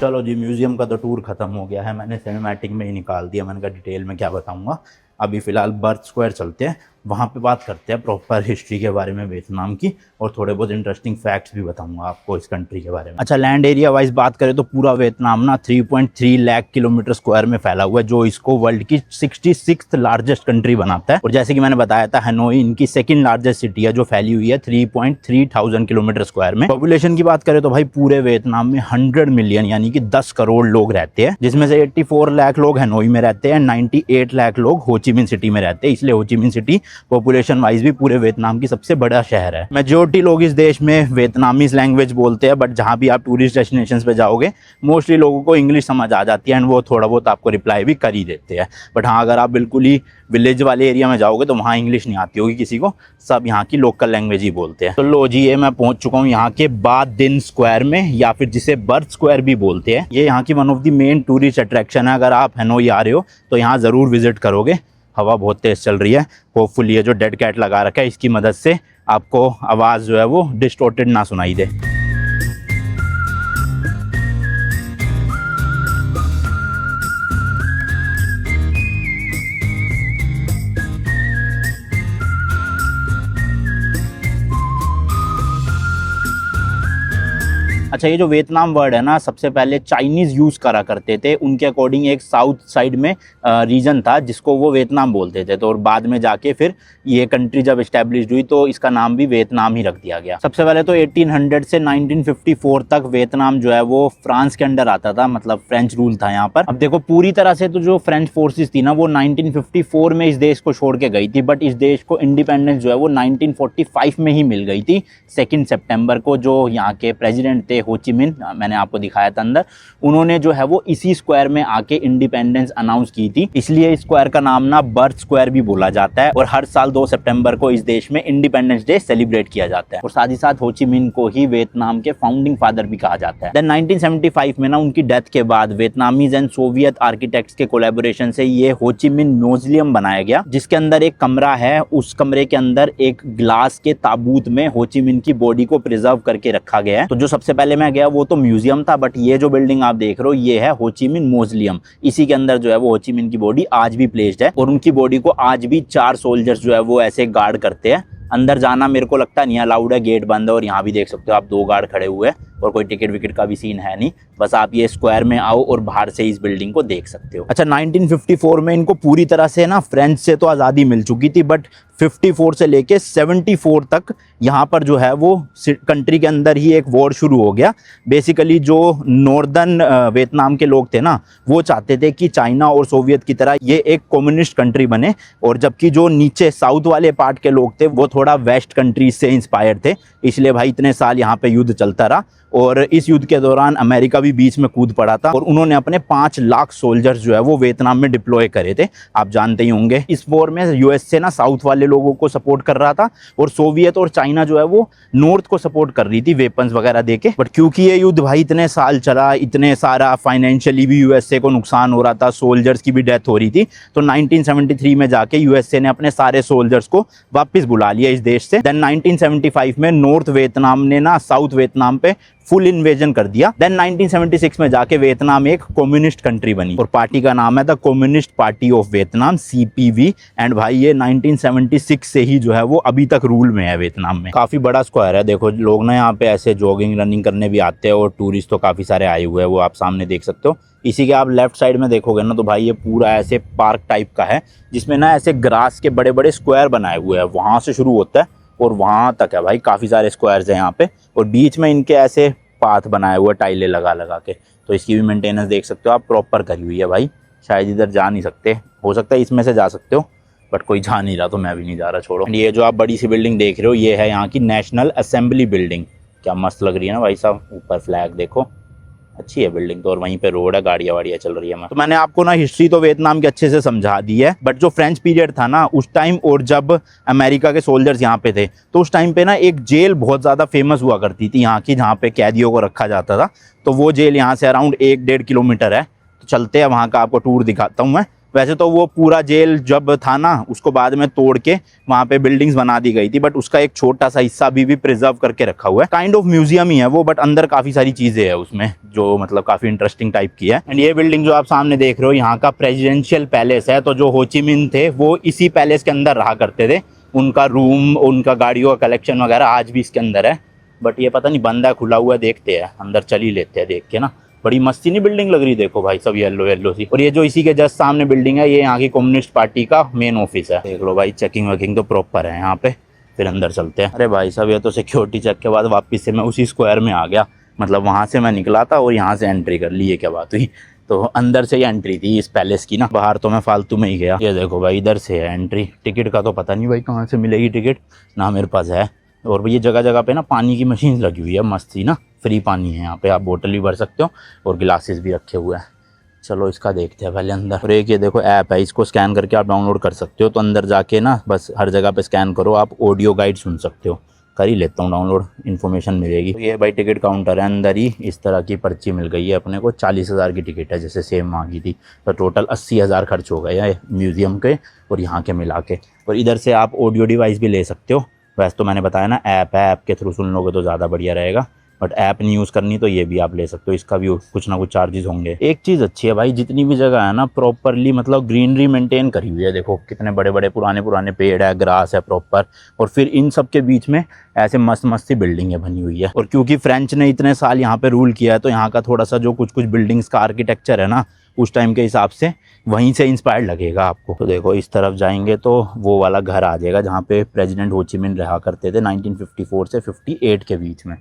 चलो जी, म्यूजियम का तो टूर खत्म हो गया है, मैंने सिनेमैटिक में ही निकाल दिया, मैंने कहा डिटेल में क्या बताऊंगा। अभी फ़िलहाल बर्थ स्क्वायर चलते हैं, वहाँ पे बात करते हैं प्रॉपर हिस्ट्री के बारे में वियतनाम की, और थोड़े बहुत इंटरेस्टिंग फैक्ट्स भी बताऊंगा आपको इस कंट्री के बारे में। अच्छा, लैंड एरिया वाइज बात करें तो पूरा वियतनाम ना 3.3 लाख किलोमीटर स्क्वायर में फैला हुआ है, जो इसको वर्ल्ड की 66th लार्जेस्ट कंट्री बनाता है। और जैसे कि मैंने बताया था, हनोई इनकी सेकंड लार्जेस्ट सिटी है, जो फैली हुई है 3.3 थाउजेंड किलोमीटर स्क्वायर में। पॉपुलेशन की बात करें तो भाई पूरे वियतनाम में 100 मिलियन यानी कि 10 करोड़ लोग रहते हैं, जिसमें से 84 लाख लोग हनोई में रहते हैं, 98 लाख लोग हो ची मिन सिटी में रहते हैं। इसलिए हो Chi Minh City population wise भी पूरे वियतनाम की सबसे बड़ा शहर है। मेजॉरिटी लोग इस देश में वियतनामीज लैंग्वेज बोलते हैं, बट जहाँ भी आप टूरिस्ट डेस्टिनेशंस पे जाओगे मोस्टली लोगों को इंग्लिश समझ आ जाती है, एंड वो थोड़ा बहुत आपको रिप्लाई भी कर ही देते हैं। बट हाँ, अगर आप बिल्कुल ही विलेज वाले एरिया में जाओगे तो वहाँ इंग्लिश नहीं आती होगी किसी को, सब यहाँ की लोकल लैंग्वेज ही बोलते हैं। तो लो जी, ये मैं पहुँच चुका हूँ यहाँ के बाद दिन स्क्वायर में, या फिर जिसे बर्थ स्क्वायर भी बोलते हैं। ये यहाँ की one of the main tourist attraction है। अगर आप हनोई आ रहे हो तो यहाँ ज़रूर विजिट करोगे। हवा बहुत तेज़ चल रही है, होपफुली ये जो डेड कैट लगा रखा है इसकी मदद से आपको आवाज़ जो है वो डिस्टॉर्टेड ना सुनाई दे। अच्छा, ये जो वियतनाम वर्ड है ना, सबसे पहले चाइनीज़ यूज़ करा करते थे। उनके अकॉर्डिंग एक साउथ साइड में रीजन था जिसको वो वियतनाम बोलते थे, तो और बाद में जाके फिर ये कंट्री जब इस्टेब्लिश हुई तो इसका नाम भी वियतनाम ही रख दिया गया। सबसे पहले तो 1800 से 1954 तक वियतनाम जो है वो फ्रांस के अंडर आता था, मतलब फ्रेंच रूल था यहाँ पर। अब देखो, पूरी तरह से तो जो फ्रेंच फोर्सेस थी ना वो 1954 में इस देश को छोड़ के गई थी, बट इस देश को इंडिपेंडेंस जो है वो 1945 में ही मिल गई थी 2 सितंबर को। जो यहाँ के प्रेसिडेंट थे हो ची मिन, मैंने आपको दिखाया था अंदर, उन्होंने जो है वो इसी स्क्वायर में आके इंडिपेंडेंस अनाउंस की थी। इसलिए इस स्क्वायर का नाम ना बर्थ स्क्वायर भी बोला जाता है, और हर साल 2 सितंबर को इस देश में इंडिपेंडेंस डे सेलिब्रेट किया जाता है। और साथ ही साथ हो ची मिन को ही वियतनाम के फाउंडिंग फादर भी कहा जाता है। देन 1975 में ना उनकी डेथ के बाद वियतनामीज एंड सोवियत आर्किटेक्ट्स के कोलैबोरेशन से ये हो ची मिन म्यूजियम बनाया गया, जिसके अंदर एक कमरा है। उस कमरे के अंदर एक ग्लास के ताबूत में हो ची मिन की बॉडी को प्रिजर्व करके रखा गया है। तो जो सबसे पहले मैं गया वो तो म्यूजियम था, बट ये जो बिल्डिंग आप देख रहे हो ये है हो ची मिन मौजोलियम। इसी के अंदर जो है वो हो ची मिन की बॉडी आज भी प्लेस्ड है, और उनकी बॉडी को आज भी 4 सोल्जर्स जो है वो ऐसे गार्ड करते हैं। अंदर जाना मेरे को लगता नहीं अलाउड है, गेट बंद है, और यहाँ भी देख सकते हो आप 2 गार्ड खड़े हुए हैं, और कोई टिकट विकेट का भी सीन है नहीं, बस आप ये स्क्वायर में आओ और बाहर से इस बिल्डिंग को देख सकते हो। अच्छा, 1954 में इनको पूरी तरह से ना फ्रेंच से तो आज़ादी मिल चुकी थी, बट 54 से लेके 74 तक यहाँ पर जो है वो कंट्री के अंदर ही एक वॉर शुरू हो गया। बेसिकली जो नॉर्दर्न वियतनाम के लोग थे ना, वो चाहते थे कि चाइना और सोवियत की तरह ये एक कम्युनिस्ट कंट्री बने, और जबकि जो नीचे साउथ वाले पार्ट के लोग थे वो थोड़ा वेस्ट कंट्रीज से इंस्पायर थे। इसलिए भाई इतने साल यहाँ पे युद्ध चलता रहा, और इस युद्ध के दौरान अमेरिका भी बीच में कूद पड़ा था, और उन्होंने अपने 5 लाख सोल्जर्स जो है वो वियतनाम में डिप्लॉय करे थे। आप जानते ही होंगे, इस वॉर में यूएस से ना साउथ वाले लोगों को सपोर्ट कर रहा था, और सोवियत और चाइना जो है वो नॉर्थ को सपोर्ट कर रही थी वेपन्स वगैरह देके। बट क्योंकि ये युद्ध भाई इतने साल चला, इतने सारा फाइनेंशियली भी यूएसए को नुकसान हो रहा था, सोल्जर्स की भी डेथ हो रही थी, तो 1973 में जाके यूएसए ने अपने सारे सोल्जर्स को वापस बुला लिया इस देश से। देन 1975 में नॉर्थ वियतनाम ने ना साउथ वियतनाम पे फुल इन्वेजन कर दिया। देन 1976 में जाके वियतनाम एक कम्युनिस्ट कंट्री बनी, और पार्टी का नाम है the communist party of Vietnam, CPV। And भाई ये 1976 से ही जो है वो अभी तक रूल में है वियतनाम में। काफ़ी बड़ा स्क्वायर है, देखो लोग ना यहाँ पे ऐसे जॉगिंग रनिंग करने भी आते हैं, और टूरिस्ट तो काफ़ी सारे आए हुए हैं, वो आप सामने देख सकते हो। इसी के आप लेफ्ट साइड में देखोगे ना तो भाई ये पूरा ऐसे पार्क टाइप का है, जिसमें ना ऐसे ग्रास के बड़े बड़े स्क्वायर बनाए हुए हैं, वहाँ से शुरू होता है और वहाँ तक है भाई, काफ़ी सारे स्क्वायर्स हैं यहाँ पे, और बीच में इनके ऐसे पाथ बनाए हुए टाइलें लगा लगा के। तो इसकी भी मेंटेनेंस देख सकते हो आप, प्रॉपर करी हुई है भाई। शायद इधर जा नहीं सकते, हो सकता है इसमें से जा सकते हो, बट कोई जा नहीं रहा तो मैं भी नहीं जा रहा, छोड़ो। ये जो आप बड़ी सी बिल्डिंग देख रहे हो ये है यहाँ की नेशनल असेंबली बिल्डिंग। क्या मस्त लग रही है ना भाई साहब, ऊपर फ्लैग देखो, अच्छी है बिल्डिंग तो, और वहीं पे रोड है, गाड़ियाँ वाड़ियाँ चल रही है। तो मैंने आपको ना हिस्ट्री तो वियतनाम के अच्छे से समझा दी है, बट जो फ्रेंच पीरियड था ना उस टाइम, और जब अमेरिका के सोल्जर्स यहाँ पे थे, तो उस टाइम पे ना एक जेल बहुत ज़्यादा फेमस हुआ करती थी यहाँ की, जहाँ पे कैदियों को रखा जाता था। तो वो जेल यहाँ से अराउंड 1-1.5 किलोमीटर है, तो चलते हैं वहाँ का आपको टूर दिखाता हूँ मैं। वैसे तो वो पूरा जेल जब था ना, उसको बाद में तोड़ के वहाँ पे बिल्डिंग्स बना दी गई थी, बट उसका एक छोटा सा हिस्सा अभी भी प्रिजर्व करके रखा हुआ है। काइंड ऑफ म्यूजियम ही है वो, बट अंदर काफी सारी चीजें है उसमें जो मतलब काफी इंटरेस्टिंग टाइप की है। एंड ये बिल्डिंग जो आप सामने देख रहे हो, यहाँ का प्रेसिडेंशियल पैलेस है। तो जो हो ची मिन थे वो इसी पैलेस के अंदर रहा करते थे। उनका रूम, उनका गाड़ियों का कलेक्शन वगैरह आज भी इसके अंदर है। बट ये पता नहीं बंद है खुला हुआ है, देखते हैं अंदर, चल ही लेते हैं देख के ना। बड़ी मस्ती नहीं बिल्डिंग लग रही, देखो भाई सब येलो येलो सी। और ये जो इसी के जस्ट सामने बिल्डिंग है, ये यहाँ की कम्युनिस्ट पार्टी का मेन ऑफिस है। देख लो भाई, चेकिंग वेकिंग तो प्रॉपर है यहाँ पे। फिर अंदर चलते हैं। अरे भाई साहब, ये तो सिक्योरिटी चेक के बाद वापस से मैं उसी स्क्वायर में आ गया। मतलब वहाँ से मैं निकला था और यहाँ से एंट्री कर ली। ये क्या बात हुई? तो अंदर से ही एंट्री थी इस पैलेस की ना, बाहर तो मैं फालतू में ही गया। ये देखो भाई, इधर से है एंट्री। टिकट का तो पता नहीं भाई कहाँ से मिलेगी टिकट, ना मेरे पास है। और ये जगह जगह पे ना पानी की मशीन लगी हुई है, मस्त सी ना, फ्री पानी है यहाँ पे। आप बोतल भी भर सकते हो और गिलासेस भी रखे हुए हैं। चलो इसका देखते हैं पहले अंदर। और एक ये देखो ऐप है, इसको स्कैन करके आप डाउनलोड कर सकते हो। तो अंदर जाके ना बस हर जगह पे स्कैन करो, आप ऑडियो गाइड सुन सकते हो। कर ही लेता हूँ डाउनलोड, इन्फॉर्मेशन मिलेगी। तो ये भाई टिकट काउंटर है, अंदर ही इस तरह की पर्ची मिल गई है अपने को। 40,000 की टिकट है, जैसे सेम मांगी थी। तो टोटल 80,000 खर्च हो गए हैं म्यूजियम के और यहाँ के मिला के। और इधर से आप ऑडियो डिवाइस भी ले सकते हो। वैसे तो मैंने बताया ना ऐप है, ऐप के थ्रू सुन लोगे तो ज़्यादा बढ़िया रहेगा। बट ऐप नहीं यूज़ करनी तो ये भी आप ले सकते हो, इसका भी कुछ ना कुछ चार्जेस होंगे। एक चीज़ अच्छी है भाई, जितनी भी जगह है ना प्रॉपरली मतलब ग्रीनरी मेंटेन करी हुई है। देखो कितने बड़े बड़े पुराने पुराने पेड़ है, ग्रास है प्रॉपर। और फिर इन सब के बीच में ऐसे मस्त मस्त सी बिल्डिंगें बनी हुई है। और क्योंकि फ्रेंच ने इतने साल यहाँ पे रूल किया है, तो यहाँ का थोड़ा सा जो कुछ कुछ बिल्डिंग्स का आर्किटेक्चर है ना, उस टाइम के हिसाब से वहीं से इंस्पायर्ड लगेगा आपको। तो देखो इस तरफ जाएंगे तो वो वाला घर आ जाएगा जहाँ पे प्रेसिडेंट हो ची मिन रहा करते थे 1954 से 58 के बीच में।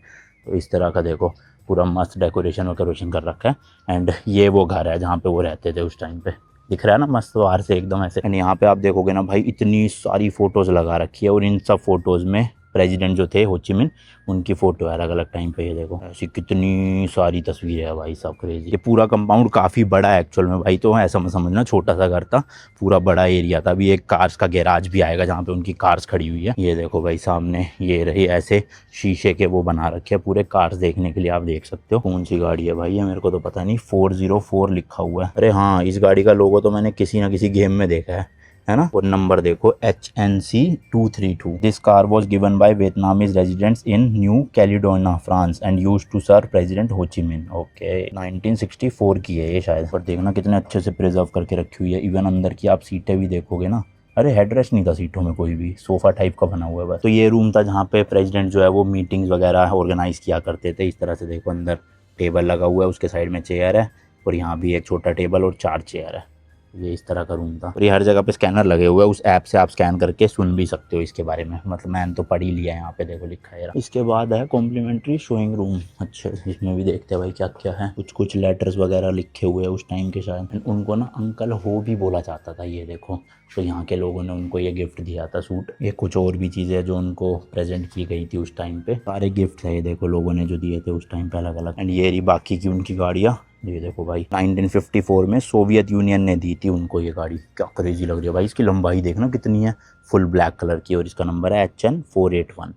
तो इस तरह का देखो पूरा मस्त डेकोरेशन वोकोरेशन कर रखा है। एंड ये वो घर है जहाँ पे वो रहते थे उस टाइम पे। दिख रहा है ना मस्त बाहर से एकदम ऐसे। एंड यहाँ पे आप देखोगे ना भाई, इतनी सारी फोटोज़ लगा रखी है। और इन सब फोटोज़ में प्रेसिडेंट जो थे हो ची मिन, उनकी फ़ोटो है अलग अलग टाइम पे। ये देखो ऐसी कितनी सारी तस्वीरें है भाई, सब क्रेजी। ये पूरा कंपाउंड काफ़ी बड़ा है एक्चुअल में भाई। तो ऐसा मत समझना छोटा सा घर था, पूरा बड़ा एरिया था। अभी एक कार्स का गैराज भी आएगा जहाँ पे उनकी कार्स खड़ी हुई है। ये देखो भाई सामने ये रही, ऐसे शीशे के वो बना रखे हैं पूरे कार्स देखने के लिए, आप देख सकते हो। कौन सी गाड़ी है भाई ये मेरे को तो पता नहीं, 404 लिखा हुआ है। अरे हाँ, इस गाड़ी का लोगो तो मैंने किसी ना किसी गेम में देखा है ना। और नंबर देखो HNC 232। This car was given by Vietnamese residents in New Caledonia France and used to serve President Ho Chi मिन। ओके, 1964 की है ये शायद। पर देखना कितने अच्छे से प्रिजर्व करके रखी हुई है। इवन अंदर की आप सीटें भी देखोगे ना, अरे हेडरेस्ट नहीं था सीटों में कोई भी, सोफा टाइप का बना हुआ है बस। तो ये रूम था जहाँ पे प्रेसिडेंट जो है वो मीटिंग्स वगैरह ऑर्गेनाइज किया करते थे। इस तरह से देखो अंदर टेबल लगा हुआ है, उसके साइड में चेयर है और यहाँ भी एक छोटा टेबल और 4 चेयर है। ये इस तरह का रूम था। और ये हर जगह पे स्कैनर लगे हुए हैं, उस ऐप से आप स्कैन करके सुन भी सकते हो इसके बारे में। मतलब मैंने तो पढ़ ही लिया है, यहाँ पे देखो लिखा है। इसके बाद है कॉम्प्लीमेंट्री शोइंग रूम। अच्छा, इसमें भी देखते हैं भाई क्या क्या है। कुछ लेटर्स वगैरह लिखे हुए हैं उस टाइम के शायद। उनको ना अंकल हो भी बोला जाता था। ये देखो, तो यहाँ के लोगों ने उनको ये गिफ्ट दिया था, सूट। ये कुछ और भी चीज़ें जो उनको प्रेजेंट की गई थी उस टाइम पे। सारे गिफ्ट है ये देखो लोगों ने जो दिए थे उस टाइम पे अलग अलग। एंड ये रही बाकी की उनकी गाड़ियाँ। ये देखो भाई 1954 में सोवियत यूनियन ने दी थी उनको ये गाड़ी। क्या क्रेजी लग रही है भाई, इसकी लंबाई देखना कितनी है, फुल ब्लैक कलर की। और इसका नंबर है HN 481।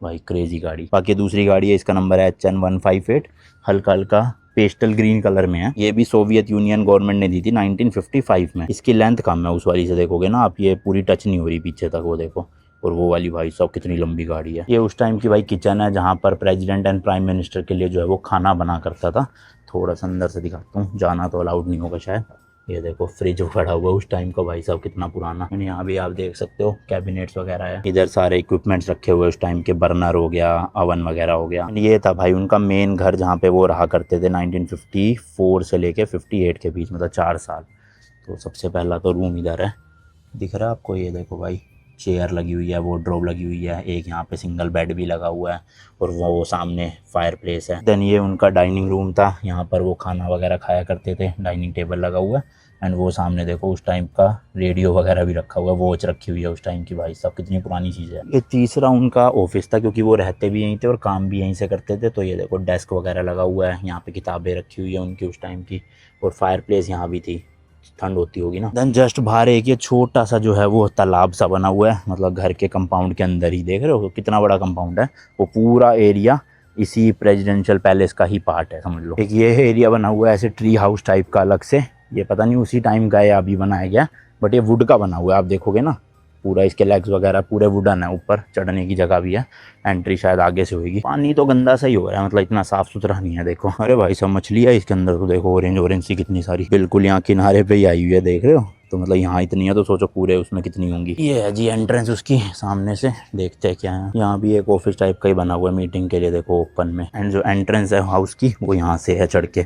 भाई क्रेजी गाड़ी। बाकी दूसरी गाड़ी है, इसका नंबर है HN 158, हल्का हल्का पेस्टल ग्रीन कलर में है। ये भी सोवियत यूनियन गवर्नमेंट ने दी थी 1955 में। इसकी लेंथ कम है उस वाली से, देखोगे ना आप, ये पूरी टच नहीं हो रही पीछे तक, वो देखो। और वो वाली भाई साहब कितनी लंबी गाड़ी है। ये उस टाइम की भाई किचन है जहाँ पर प्रेसिडेंट एंड प्राइम मिनिस्टर के लिए जो है वो खाना बना करता था। थोड़ा सा अंदर से दिखाता हूँ, जाना तो अलाउड नहीं होगा शायद। ये देखो फ्रिज खड़ा हुआ उस टाइम का भाई साहब, कितना पुराना। यहाँ भी आप देख सकते हो कैबिनेट्स वगैरह है। इधर सारे इक्विपमेंट्स रखे हुए उस टाइम के, बर्नर हो गया, अवन वगैरह हो गया। ये था भाई उनका मेन घर जहाँ पे वो रहा करते थे 1954 से लेके 58 के बीच, मतलब 4 साल। तो सबसे पहला तो रूम इधर है, दिख रहा है आपको। ये देखो भाई चेयर लगी हुई है, वार्डरोब लगी हुई है, एक यहाँ पे सिंगल बेड भी लगा हुआ है और वो सामने फायर प्लेस है। देन ये उनका डाइनिंग रूम था, यहाँ पर वो खाना वगैरह खाया करते थे, डाइनिंग टेबल लगा हुआ है। एंड वो सामने देखो उस टाइम का रेडियो वगैरह भी रखा हुआ है, वॉच रखी हुई है उस टाइम की। भाई साहब कितनी पुरानी चीज़ है। ये तीसरा उनका ऑफिस था, क्योंकि वो रहते भी यहीं थे और काम भी यहीं से करते थे। तो ये देखो डेस्क वगैरह लगा हुआ है, यहाँ पे किताबें रखी हुई है उनकी उस टाइम की। और फायर प्लेस यहाँ भी थी, ठंड होती होगी ना। देन जस्ट बाहर एक ये छोटा सा जो है वो तालाब सा बना हुआ है, मतलब घर के कंपाउंड के अंदर ही। देख रहे हो कितना बड़ा कंपाउंड है। वो पूरा एरिया इसी प्रेसिडेंशियल पैलेस का ही पार्ट है समझ लो। एक ये एरिया बना हुआ है ऐसे ट्री हाउस टाइप का अलग से, ये पता नहीं उसी टाइम का है या अभी बनाया गया, बट ये वुड का बना हुआ है, आप देखोगे ना पूरा इसके लेग्स वगैरह पूरे वुडन है, ऊपर चढ़ने की जगह भी है, एंट्री शायद आगे से होगी। पानी तो गंदा सा ही हो रहा है, मतलब इतना साफ सुथरा नहीं है। देखो अरे भाई सब मछली है इसके अंदर, तो देखो ऑरेंज ऑरेंज सी कितनी सारी, बिल्कुल यहाँ किनारे पे ही आई हुई है, देख रहे हो। तो मतलब यहाँ इतनी है तो सोचो पूरे उसमें कितनी होंगी। ये है जी एंट्रेंस उसकी, सामने से देखते हैं क्या है। यहाँ भी एक ऑफिस टाइप का ही बना हुआ है मीटिंग के लिए, देखो ओपन में। एंड जो एंट्रेंस है हाउस की वो यहाँ से है चढ़ के।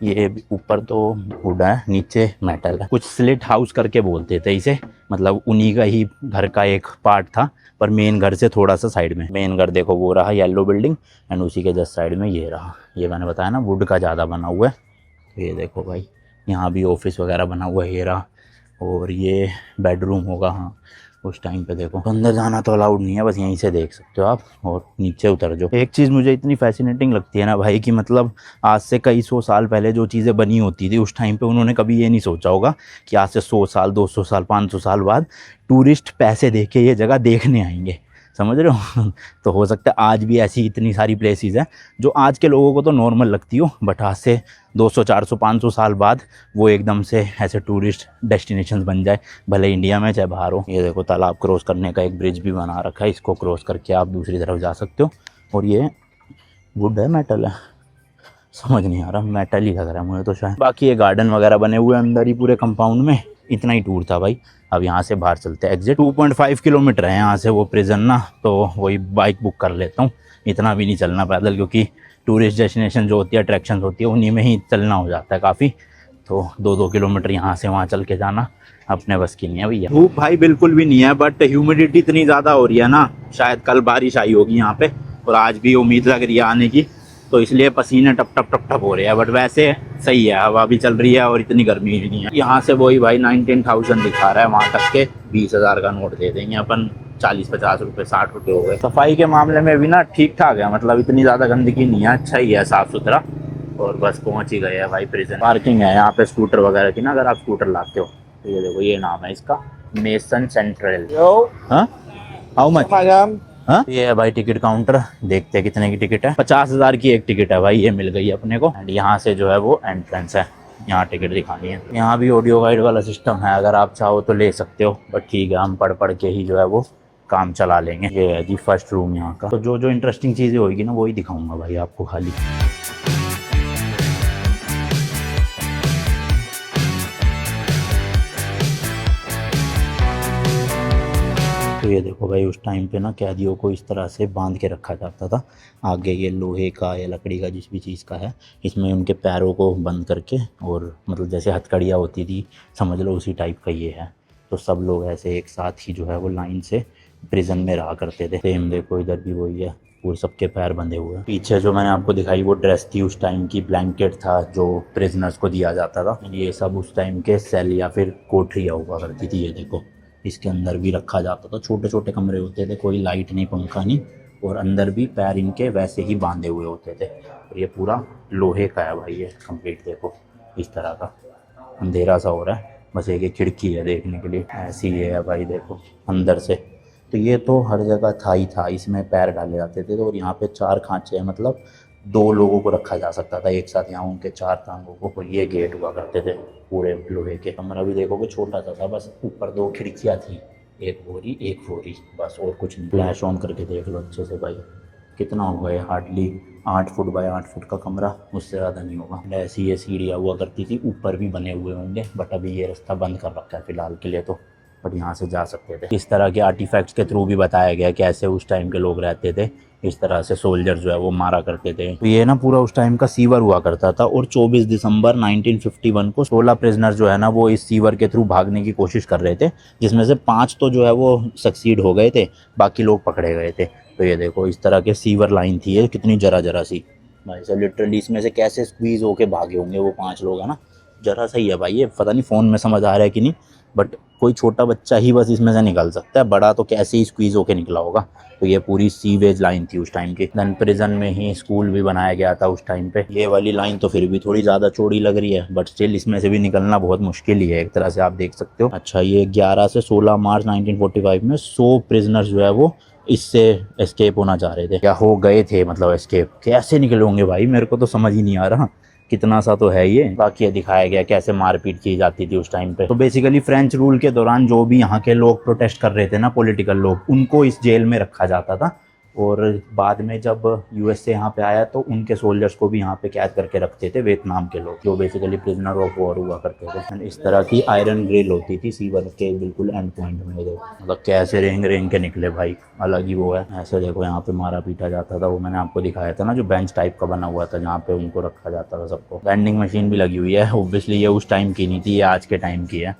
ये ऊपर तो वुड है, नीचे मेटल है। कुछ स्लिट हाउस करके बोलते थे इसे, मतलब उन्हीं का ही घर का एक पार्ट था, पर मेन घर से थोड़ा सा साइड में। मेन घर देखो वो रहा येलो बिल्डिंग, एंड उसी के जस्ट साइड में ये रहा। ये मैंने बताया ना वुड का ज़्यादा बना हुआ है। तो ये देखो भाई यहाँ भी ऑफिस वगैरह बना हुआ है, ये रहा। और ये बेडरूम होगा, हाँ उस टाइम पे। देखो अंदर जाना तो अलाउड नहीं है, बस यहीं से देख सकते हो आप, और नीचे उतर जाओ। एक चीज़ मुझे इतनी फैसिनेटिंग लगती है ना भाई कि मतलब आज से कई 100 साल पहले जो चीज़ें बनी होती थी उस टाइम पे उन्होंने कभी ये नहीं सोचा होगा कि आज से 100 साल 200 साल 500 साल बाद टूरिस्ट पैसे दे के ये जगह देखने आएंगे, समझ रहे हो। तो हो सकता है आज भी ऐसी इतनी सारी प्लेसेस हैं जो आज के लोगों को तो नॉर्मल लगती हो, बट आज से 200 400 500 साल बाद वो एकदम से ऐसे टूरिस्ट डेस्टिनेशंस बन जाए, भले इंडिया में चाहे बाहर हो। ये देखो तालाब क्रॉस करने का एक ब्रिज भी बना रखा है, इसको क्रॉस करके आप दूसरी तरफ जा सकते हो। और ये वुड है मेटल है, समझ नहीं आ रहा, मेटल ही लग रहा है मुझे तो शायद। बाकी ये गार्डन वगैरह बने हुए अंदर ही पूरे कंपाउंड में। इतना ही टूर था भाई। अब यहाँ से बाहर चलते हैं, एग्जिट 2.5 किलोमीटर है यहाँ से वो प्रिजन ना, तो वही बाइक बुक कर लेता हूँ। इतना भी नहीं चलना पैदल, क्योंकि टूरिस्ट डेस्टिनेशन जो होती है, अट्रैक्शन होती है, उन्हीं में ही चलना हो जाता है काफ़ी। तो 2-2 किलोमीटर यहाँ से वहाँ चल के जाना अपने बस की नहीं है भैया। धूप भाई बिल्कुल भी नहीं है, बट ह्यूमिडिटी इतनी ज़्यादा हो रही है ना, शायद कल बारिश आई होगी यहाँ पे, और आज भी उम्मीद लग रही है आने की, तो इसलिए पसीने टप टप टप टप हो रहे हैं। बट वैसे सही है, हवा भी चल रही है और इतनी गर्मी भी नहीं है। यहाँ से वही भाई 19,000 दिखा रहा है, वहाँ तक के 20,000 का नोट दे देंगे अपन। 40-50 रुपये 60 रुपये हो गए। सफाई के मामले में भी ना ठीक ठाक है, मतलब इतनी ज़्यादा गंदगी नहीं है, अच्छा ही है, साफ़ सुथरा। और बस पहुँच ही गए हैं भाई प्रिजन। पार्किंग है यहाँ पे स्कूटर वगैरह की ना, अगर आप स्कूटर लाते हो तो। ये देखो ये नाम है इसका, मेसन सेंट्रल। हाँ हाउ मच? हाँ ये है भाई टिकट काउंटर, देखते हैं कितने की टिकट है। 50,000 की एक टिकट है भाई, ये मिल गई अपने को। एंड यहाँ से जो है वो एंट्रेंस है, यहाँ टिकट दिखानी है। यहाँ भी ऑडियो गाइड वाला सिस्टम है, अगर आप चाहो तो ले सकते हो, बट ठीक है हम पढ़ पढ़ के ही जो है वो काम चला लेंगे। ये है जी फर्स्ट रूम यहाँ का। तो जो जो इंटरेस्टिंग चीज़ें होगी ना वही दिखाऊंगा भाई आपको खाली। तो ये देखो भाई उस टाइम पे ना कैदियों को इस तरह से बांध के रखा जाता था। आगे ये लोहे का या लकड़ी का जिस भी चीज़ का है, इसमें उनके पैरों को बंद करके, और मतलब जैसे हथकड़ियाँ होती थी समझ लो उसी टाइप का ये है। तो सब लोग ऐसे एक साथ ही जो है वो लाइन से प्रिजन में रहा करते थे। सेम देखो इधर भी वही है, पूरे सबके पैर बंधे हुए हैं। पीछे जो मैंने आपको दिखाई वो ड्रेस थी उस टाइम की, ब्लैंकेट था जो प्रिजनर्स को दिया जाता था। ये सब उस टाइम के सेल या फिर कोठरियाँ हुआ करती थी। ये देखो इसके अंदर भी रखा जाता था, छोटे छोटे कमरे होते थे, कोई लाइट नहीं पंखा नहीं, और अंदर भी पैर इनके वैसे ही बांधे हुए होते थे। और ये पूरा लोहे का है भाई, ये कंप्लीट देखो इस तरह का। अंधेरा सा हो रहा है, बस एक खिड़की है देखने के लिए, ऐसी ये है भाई देखो अंदर से। तो ये तो हर जगह था ही था, इसमें पैर डाले जाते थे। तो और यहाँ पे 4 खांचे हैं, मतलब 2 लोगों को रखा जा सकता था एक साथ, यहाँ उनके 4 टांगों को। और ये गेट हुआ करते थे पूरे लोहे के। कमरा भी देखोगे छोटा सा था, बस ऊपर 2 खिड़कियाँ थी, एक फोरी बस, और कुछ नहीं। फ्लैश ऑन करके देख लो अच्छे से भाई, कितना होगा ये, हार्डली 8 फुट बाय 8 फुट का कमरा, उससे ज़्यादा नहीं होगा। ऐसी ये सीढ़ियाँ हुआ करती थी, ऊपर भी बने हुए होंगे, बट अभी ये रास्ता बंद कर रखा है फिलहाल के लिए तो, बट यहाँ से जा सकते थे। इस तरह के आर्टिफैक्ट्स के थ्रू भी बताया गया कि ऐसे उस टाइम के लोग रहते थे, इस तरह से सोल्जर जो है वो मारा करते थे। तो ये ना पूरा उस टाइम का सीवर हुआ करता था। और 24 दिसंबर 1951 को 16 प्रिजनर जो है ना वो इस सीवर के थ्रू भागने की कोशिश कर रहे थे, जिसमें से 5 तो जो है वो सक्सीड हो गए थे, बाकी लोग पकड़े गए थे। तो ये देखो इस तरह के सीवर लाइन थी, ये कितनी जरा सी भाई साहब, लिटरली इसमें से कैसे स्क्वीज़ होके भागे होंगे वो 5 लोग, है ना। जरा सा ही है भाई, ये पता नहीं फ़ोन में समझ आ रहा है कि नहीं, बट कोई छोटा बच्चा ही बस इसमें से निकल सकता है, बड़ा तो कैसे ही स्क्वीज़ होके निकला होगा। तो ये पूरी सीवेज लाइन थी उस टाइम की। देन प्रिजन में ही स्कूल भी बनाया गया था उस टाइम पे। ये वाली लाइन तो फिर भी थोड़ी ज़्यादा चौड़ी लग रही है, बट स्टिल इसमें से भी निकलना बहुत मुश्किल ही है एक तरह से, आप देख सकते हो। अच्छा ये 11 से 16 मार्च 1945 में 100 प्रिजनर्स जो है वो इससे एस्केप होना चाह रहे थे, या हो गए थे, मतलब एस्केप। कैसे निकले होंगे भाई, मेरे को तो समझ ही नहीं आ रहा कितना सा तो है ये। बाकी ये दिखाया गया कैसे मारपीट की जाती थी उस टाइम पे। तो बेसिकली फ्रेंच रूल के दौरान जो भी यहाँ के लोग प्रोटेस्ट कर रहे थे ना, पॉलिटिकल लोग, उनको इस जेल में रखा जाता था। और बाद में जब यूएस से यहाँ पे आया तो उनके सोल्जर्स को भी यहाँ पे कैद करके रखते थे, वियतनाम के लोग, जो बेसिकली प्रिजनर ऑफ वॉर हुआ करते थे। And इस तरह की आयरन ग्रिल होती थी सीवर के बिल्कुल एंड पॉइंट में। देखो मतलब कैसे रेंग रेंग के निकले भाई, अलग ही वो है। ऐसे देखो यहाँ पे मारा पीटा जाता था। वो मैंने आपको दिखाया था ना, जो बेंच टाइप का बना हुआ था जहाँ पे उनको रखा जाता था सबको। वेंडिंग मशीन भी लगी हुई है। ऑब्वियसली ये उस टाइम की नहीं थी, ये आज के टाइम की है,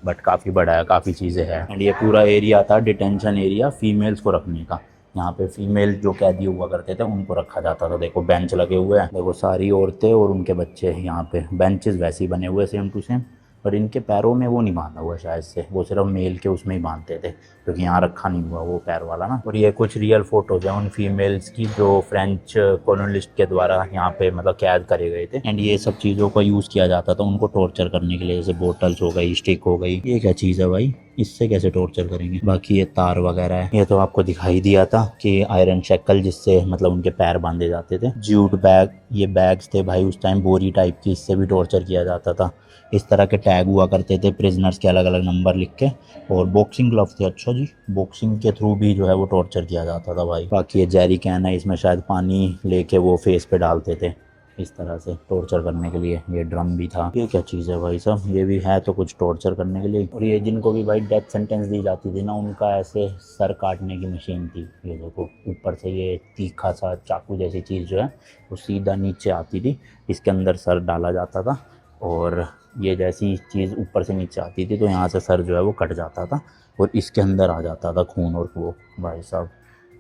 बट काफ़ी बड़ा है, काफ़ी चीज़ें हैं। एंड ये पूरा एरिया था डिटेंशन एरिया फीमेल्स को रखने का। यहाँ पे फीमेल जो कैदी हुआ करते थे उनको रखा जाता था। देखो बेंच लगे हुए हैं, देखो सारी औरतें और उनके बच्चे यहाँ पे। बेंचेस वैसे ही बने हुए सेम टू सेम, पर इनके पैरों में वो नहीं बांधा हुआ शायद से, वो सिर्फ मेल के उसमें ही बांधते थे, क्योंकि यहाँ रखा नहीं हुआ वो पैर वाला ना। और ये कुछ रियल फोटोज हैं उन फीमेल्स की जो फ्रेंच कॉलोनिस्ट के द्वारा यहाँ पे मतलब कैद करे गए थे। एंड ये सब चीज़ों का यूज़ किया जाता था उनको टॉर्चर करने के लिए, जैसे बोटल्स हो गई, स्टिक हो गई। ये क्या चीज़ है भाई, इससे कैसे टॉर्चर करेंगे। बाकी ये तार वगैरह है, ये तो आपको दिखाई दिया था कि आयरन शेकल जिससे मतलब उनके पैर बांधे जाते थे। जूट बैग, ये बैग्स थे भाई उस टाइम बोरी टाइप की, इससे भी टॉर्चर किया जाता था। इस तरह के टैग हुआ करते थे प्रिजनर्स के, अलग अलग नंबर लिख के। और बॉक्सिंग ग्लव थे। अच्छा जी, बॉक्सिंग के थ्रू भी जो है वो टॉर्चर किया जाता था भाई। बाकी ये जेरी कैन है, इसमें शायद पानी लेके वो फेस पे डालते थे इस तरह से टॉर्चर करने के लिए। ये ड्रम भी था। ये क्या चीज़ है भाई साहब, ये भी है तो कुछ टॉर्चर करने के लिए। और ये जिनको भी भाई डेथ सेंटेंस दी जाती थी ना, उनका ऐसे सर काटने की मशीन थी। ये देखो ऊपर से ये तीखा सा चाकू जैसी चीज़ जो है वो सीधा नीचे आती थी, इसके अंदर सर डाला जाता था और ये जैसी चीज़ ऊपर से नीचे आती थी तो यहाँ से सर जो है वो कट जाता था और इसके अंदर आ जाता था खून। और वो भाई साहब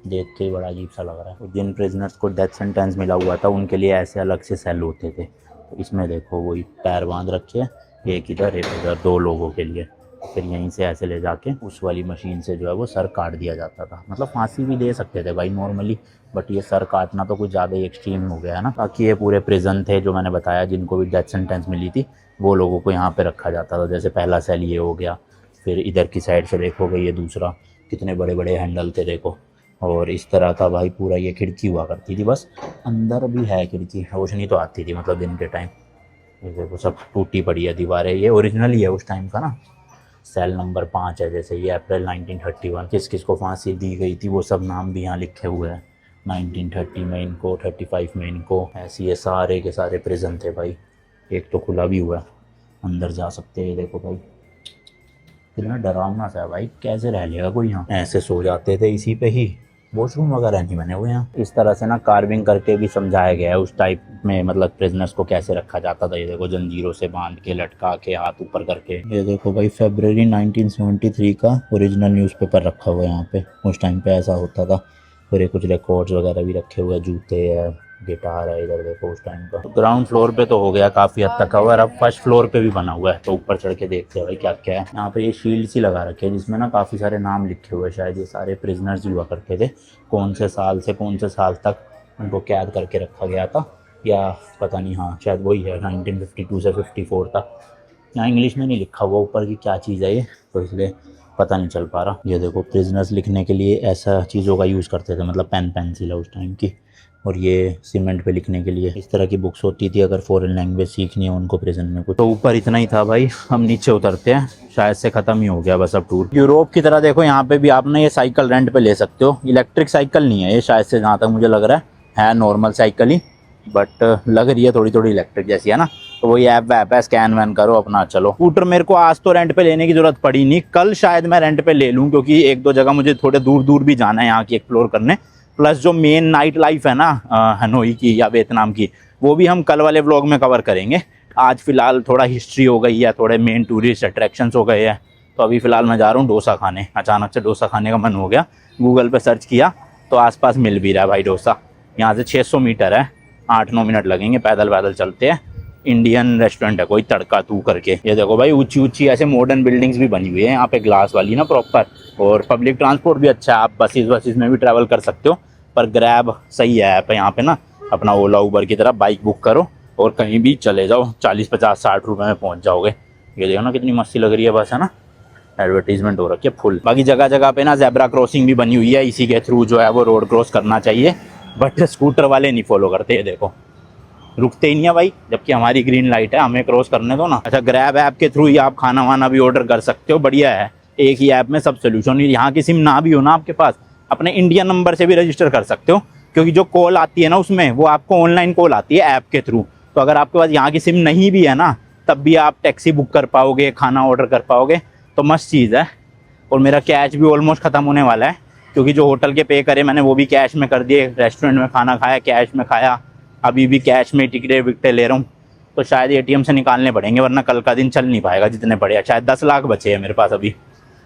देख के बड़ा अजीब सा लग रहा है। और जिन प्रिजनर्स को डेथ सेंटेंस मिला हुआ था उनके लिए ऐसे अलग से सेल होते थे। तो इसमें देखो वही पैर बांध रखे हैं, एक इधर एक उधर, 2 लोगों के लिए। फिर यहीं से ऐसे ले जाके उस वाली मशीन से जो है वो सर काट दिया जाता था। मतलब फांसी भी दे सकते थे भाई नॉर्मली, बट ये सर काटना तो कुछ ज़्यादा ही एक्सट्रीम हो गया है ना। बाकी ये पूरे प्रिजन थे जो मैंने बताया, जिनको भी डेथ सेंटेंस मिली थी वो लोगों को यहाँ पे रखा जाता था। जैसे पहला सेल ये हो गया, फिर इधर की साइड से देखोगे ये दूसरा, कितने बड़े बड़े हैंडल थे देखो। और इस तरह का भाई पूरा ये खिड़की हुआ करती थी, बस अंदर भी है खिड़की, रोशनी तो आती थी मतलब दिन के टाइम। ये देखो सब टूटी पड़ी है दीवारें, ये ओरिजिनल ही है उस टाइम का ना। सेल नंबर 5 है, जैसे ये अप्रैल 1931, किस किस को फांसी दी गई थी वो सब नाम भी यहाँ लिखे हुए हैं। 1930 में इनको, 35 में इनको, ऐसे ये सारे के सारे प्रिजन थे भाई। एक तो खुला भी हुआ है, अंदर जा सकते हैं। देखो भाई कितना डरावना सा है भाई, कैसे रह लेगा कोई यहाँ। ऐसे सो जाते थे इसी पे ही, वॉशरूम वगैरह नहीं बने हुए यहाँ। इस तरह से ना कार्विंग करके भी समझाया गया है उस टाइप में, मतलब प्रिजनर्स को कैसे रखा जाता था। ये देखो जंजीरों से बांध के, लटका के, हाथ ऊपर करके। ये देखो भाई फरवरी 1973 का ओरिजिनल न्यूज़पेपर रखा हुआ है यहाँ पे, उस टाइम पे ऐसा होता था। और ये कुछ रिकॉर्ड्स वगैरह भी रखे हुए, जूते है, गिटार है इधर देखो उस टाइम का। ग्राउंड फ्लोर पे तो हो गया काफ़ी हद तक कवर, अब फर्स्ट फ्लोर पे भी बना हुआ है, तो ऊपर चढ़ के देखते हैं भाई क्या क्या है। यहाँ पे ये शील्ड सी लगा रखे हैं जिसमें ना काफ़ी सारे नाम लिखे हुए हैं, शायद ये सारे प्रिजनर्स हुआ करते थे, कौन से साल से कौन से साल तक उनको कैद करके रखा गया था, या पता नहीं, हाँ शायद वही है 1952 से 54 तक। यहाँ इंग्लिश में नहीं लिखा हुआ ऊपर की क्या चीज़ है ये, तो इसलिए पता नहीं चल पा रहा। ये देखो प्रिजनर्स लिखने के लिए ऐसा चीज़ों का यूज़ करते थे, मतलब पेन पेंसिल है उस टाइम की। और ये सीमेंट पे लिखने के लिए इस तरह की बुक्स होती थी अगर फॉरेन लैंग्वेज सीखनी है उनको प्रिजन में कुछ। तो ऊपर इतना ही था भाई, हम नीचे उतरते हैं, शायद से ख़त्म ही हो गया बस अब टूर। यूरोप की तरह देखो यहाँ पे भी आप ना ये साइकिल रेंट पे ले सकते हो। इलेक्ट्रिक साइकिल नहीं है ये शायद से, जहाँ तक मुझे लग रहा है नॉर्मल साइकिल ही, बट लग रही है थोड़ी थोड़ी इलेक्ट्रिक जैसी है ना। तो वही ऐप वैप है, स्कैन वैन करो अपना चलो। स्कूटर मेरे को आज तो रेंट पे लेने की जरूरत पड़ी नहीं, कल शायद मैं रेंट पे ले लूँ, क्योंकि 1-2 जगह मुझे थोड़े दूर दूर भी जाना है यहाँ की एक्सप्लोर करने। प्लस जो मेन नाइट लाइफ है ना हनोई की या वियतनाम की, वो भी हम कल वाले व्लॉग में कवर करेंगे। आज फिलहाल थोड़ा हिस्ट्री हो गई है, थोड़े मेन टूरिस्ट अट्रैक्शंस हो गए हैं। तो अभी फ़िलहाल मैं जा रहा हूँ डोसा खाने, अचानक से डोसा खाने का मन हो गया। गूगल पे सर्च किया तो आसपास मिल भी रहा है भाई डोसा। यहाँ से 600 मीटर है, 8-9 मिनट लगेंगे, पैदल पैदल चलते हैं। इंडियन रेस्टोरेंट है कोई, तड़का तू करके। ये देखो भाई ऊंची ऊंची ऐसे मॉडर्न बिल्डिंग्स भी बनी हुई है यहाँ पे, ग्लास वाली ना प्रॉपर। और पब्लिक ट्रांसपोर्ट भी अच्छा है, आप बसेस में भी ट्रैवल कर सकते हो। पर ग्रैब सही है ऐप यहाँ पे ना, अपना ओला उबर की तरह बाइक बुक करो और कहीं भी चले जाओ, 40-50-60 रुपये में पहुँच जाओगे। ये देखो ना कितनी मस्ती लग रही है बस, है ना। एडवर्टीजमेंट हो रखी है फुल। बाकी जगह जगह पे ना ज़ेब्रा क्रॉसिंग भी बनी हुई है, इसी के थ्रू जो है वो रोड क्रॉस करना चाहिए, बट स्कूटर वाले नहीं फॉलो करते। ये देखो रुकते ही नहीं है भाई, जबकि हमारी ग्रीन लाइट है, हमें क्रॉस करने दो ना। अच्छा, ग्रैब ऐप के थ्रू ही आप खाना वाना भी ऑर्डर कर सकते हो, बढ़िया है, एक ही ऐप में सब सोल्यूशन। यहाँ की सिम ना भी हो ना आपके पास, अपने इंडियन नंबर से भी रजिस्टर कर सकते हो, क्योंकि जो कॉल आती है ना उसमें वो आपको ऑनलाइन कॉल आती है ऐप के थ्रू। तो अगर आपके पास यहाँ की सिम नहीं भी है ना, तब भी आप टैक्सी बुक कर पाओगे, खाना ऑर्डर कर पाओगे, तो मस्त चीज़ है। और मेरा कैश भी ऑलमोस्ट ख़त्म होने वाला है, क्योंकि जो होटल के पे करे मैंने वो भी कैश में कर दिए, रेस्टोरेंट में खाना खाया कैश में खाया, अभी भी कैश में टिकटें विकटें ले रहा हूँ। तो शायद एटीएम से निकालने पड़ेंगे, वरना कल का दिन चल नहीं पाएगा जितने पड़े। शायद 10 लाख बचे हैं मेरे पास अभी।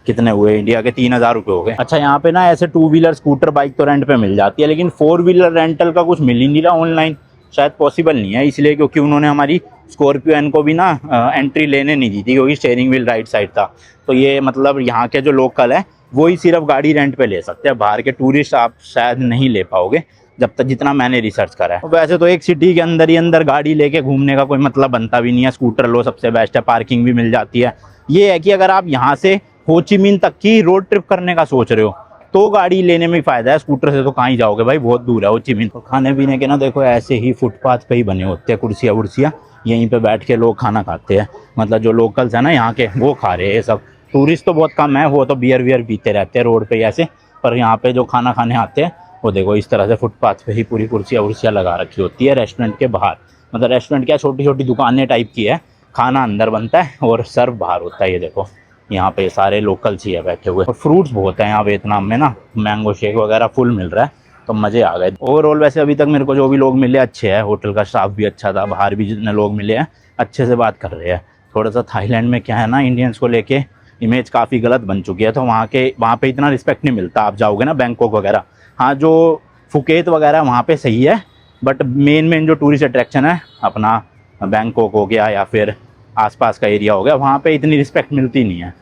कितने हुए इंडिया के? 3000 रुपये हो गए। अच्छा, यहाँ पे ना ऐसे 2 व्हीलर स्कूटर बाइक तो रेंट पे मिल जाती है, लेकिन 4 व्हीलर रेंटल का कुछ मिल ही नहीं रहा ऑनलाइन, शायद पॉसिबल नहीं है, इसलिए क्योंकि उन्होंने हमारी स्कॉर्पियो एन को भी ना एंट्री लेने नहीं दी थी, क्योंकि स्टेयरिंग व्हील राइट साइड था। तो ये मतलब यहाँ के जो लोकल है वो ही सिर्फ गाड़ी रेंट पे ले सकते हैं, बाहर के टूरिस्ट आप शायद नहीं ले पाओगे, जब तक जितना मैंने रिसर्च करा है। वैसे तो एक सिटी के अंदर ही अंदर गाड़ी लेके घूमने का कोई मतलब बनता भी नहीं है, स्कूटर लो सबसे बेस्ट है, पार्किंग भी मिल जाती है। ये है कि अगर आप यहाँ से हो ची मिन तक की रोड ट्रिप करने का सोच रहे हो तो गाड़ी लेने में फ़ायदा है, स्कूटर से तो कहाँ ही जाओगे भाई, बहुत दूर है हो ची मिन। तो खाने पीने के ना देखो ऐसे ही फुटपाथ पे ही बने होते हैं कुर्सियाँ वुर्सियाँ, यहीं पे बैठ के लोग खाना खाते हैं, मतलब जो लोकल्स है ना यहाँ के वो खा रहे हैं ये सब। टूरिस्ट तो बहुत कम है, वो तो बियर वियर पीते रहते हैं रोड पे ऐसे, पर यहाँ पे जो खाना खाने आते हैं वो देखो इस तरह से फुटपाथ पे ही पूरी कुर्सियाँ वुर्सियाँ लगा रखी होती है रेस्टोरेंट के बाहर। मतलब रेस्टोरेंट क्या छोटी छोटी दुकानें टाइप की है, खाना अंदर बनता है और सर्व बाहर होता है। ये देखो यहाँ पे सारे लोकल्स ही है बैठे हुए, और फ्रूट्स बहुत है यहाँ वियतनाम में ना, मैंगो शेक वगैरह फुल मिल रहा है, तो मज़े आ गए। ओवरऑल वैसे अभी तक मेरे को जो भी लोग मिले अच्छे हैं, होटल का स्टाफ भी अच्छा था, बाहर भी जितने लोग मिले हैं अच्छे से बात कर रहे हैं। थोड़ा सा थाईलैंड में क्या है ना, इंडियंस को लेके इमेज काफ़ी गलत बन चुकी है, तो वहाँ पे इतना रिस्पेक्ट नहीं मिलता। आप जाओगे ना बैंकॉक वगैरह, हाँ जो फुकेत वगैरह वहाँ पे सही है, बट मेन जो टूरिस्ट अट्रैक्शन है अपना बैंकॉक हो गया या फिर आसपास का एरिया हो गया, वहाँ पे इतनी रिस्पेक्ट मिलती नहीं है,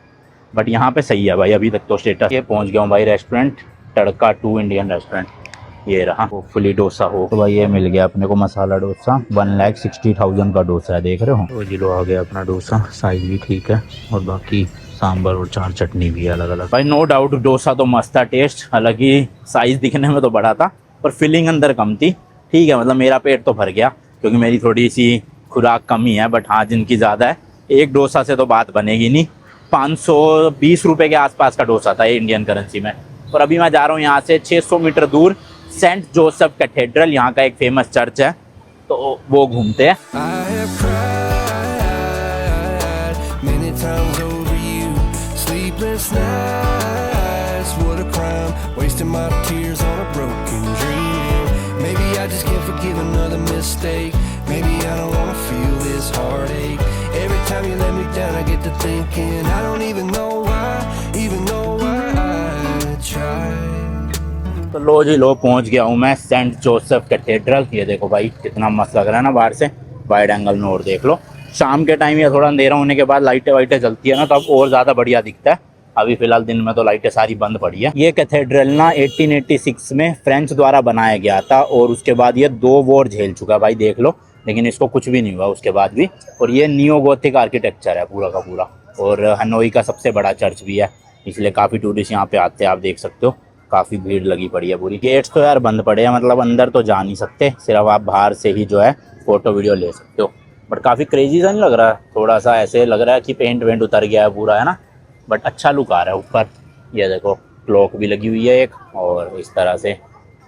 बट यहाँ पे सही है भाई अभी तक तो स्टेटस। ये पहुँच गया हूँ भाई रेस्टोरेंट, तड़का 2 इंडियन रेस्टोरेंट, ये रहा। होपफुली डोसा हो तो भाई ये मिल गया अपने को मसाला डोसा, 1,60,000 का डोसा है, देख रहे हो। तो जी लो आ गया अपना डोसा, साइज भी ठीक है, और बाकी सांभर और 4 चटनी भी है अलग अलग। भाई नो डाउट डोसा तो मस्त था टेस्ट, हालांकि साइज दिखने में तो बड़ा था पर फिलिंग अंदर कम थी। ठीक है, मतलब मेरा पेट तो भर गया क्योंकि मेरी थोड़ी सी खुराक कम ही है, बट हाँ जिनकी ज़्यादा है, एक डोसा से तो बात बनेगी नहीं। 520 रुपये के आसपास का डोसा था ये इंडियन करेंसी में। और अभी मैं जा रहा हूँ यहाँ से 600 मीटर दूर सेंट जोसेफ कैथेड्रल, यहाँ का एक फेमस चर्च है, तो वो घूमते हैं। तो लो जी लो पहुंच गया हूँ मैं सेंट जोसेफ कैथेड्रल। ये देखो भाई कितना मस्त लग रहा है ना बाहर से, वाइड एंगल में। और देख लो शाम के टाइम या थोड़ा अंधेरा होने के बाद लाइटें वाइटें जलती है ना, तो अब और ज़्यादा बढ़िया दिखता है। अभी फिलहाल दिन में तो लाइटें सारी बंद पड़ी है। ये कैथेड्रल ना 1886 में फ्रेंच द्वारा बनाया गया था, और उसके बाद ये 2 वॉर झेल चुका भाई, देख लो, लेकिन इसको कुछ भी नहीं हुआ उसके बाद भी। और ये नियो गोथिक आर्किटेक्चर है पूरा का पूरा, और हनोई का सबसे बड़ा चर्च भी है, इसलिए काफ़ी टूरिस्ट यहाँ पे आते हैं। आप देख सकते हो काफ़ी भीड़ लगी पड़ी है पूरी। गेट्स तो यार बंद पड़े हैं, मतलब अंदर तो जा नहीं सकते, सिर्फ आप बाहर से ही जो है फ़ोटो वीडियो ले सकते हो। बट काफ़ी क्रेजी सा नहीं लग रहा है, थोड़ा सा ऐसे लग रहा है कि पेंट वेंट उतर गया है पूरा, है ना, बट अच्छा लुक आ रहा है ऊपर। ये देखो क्लॉक भी लगी हुई है एक, और इस तरह से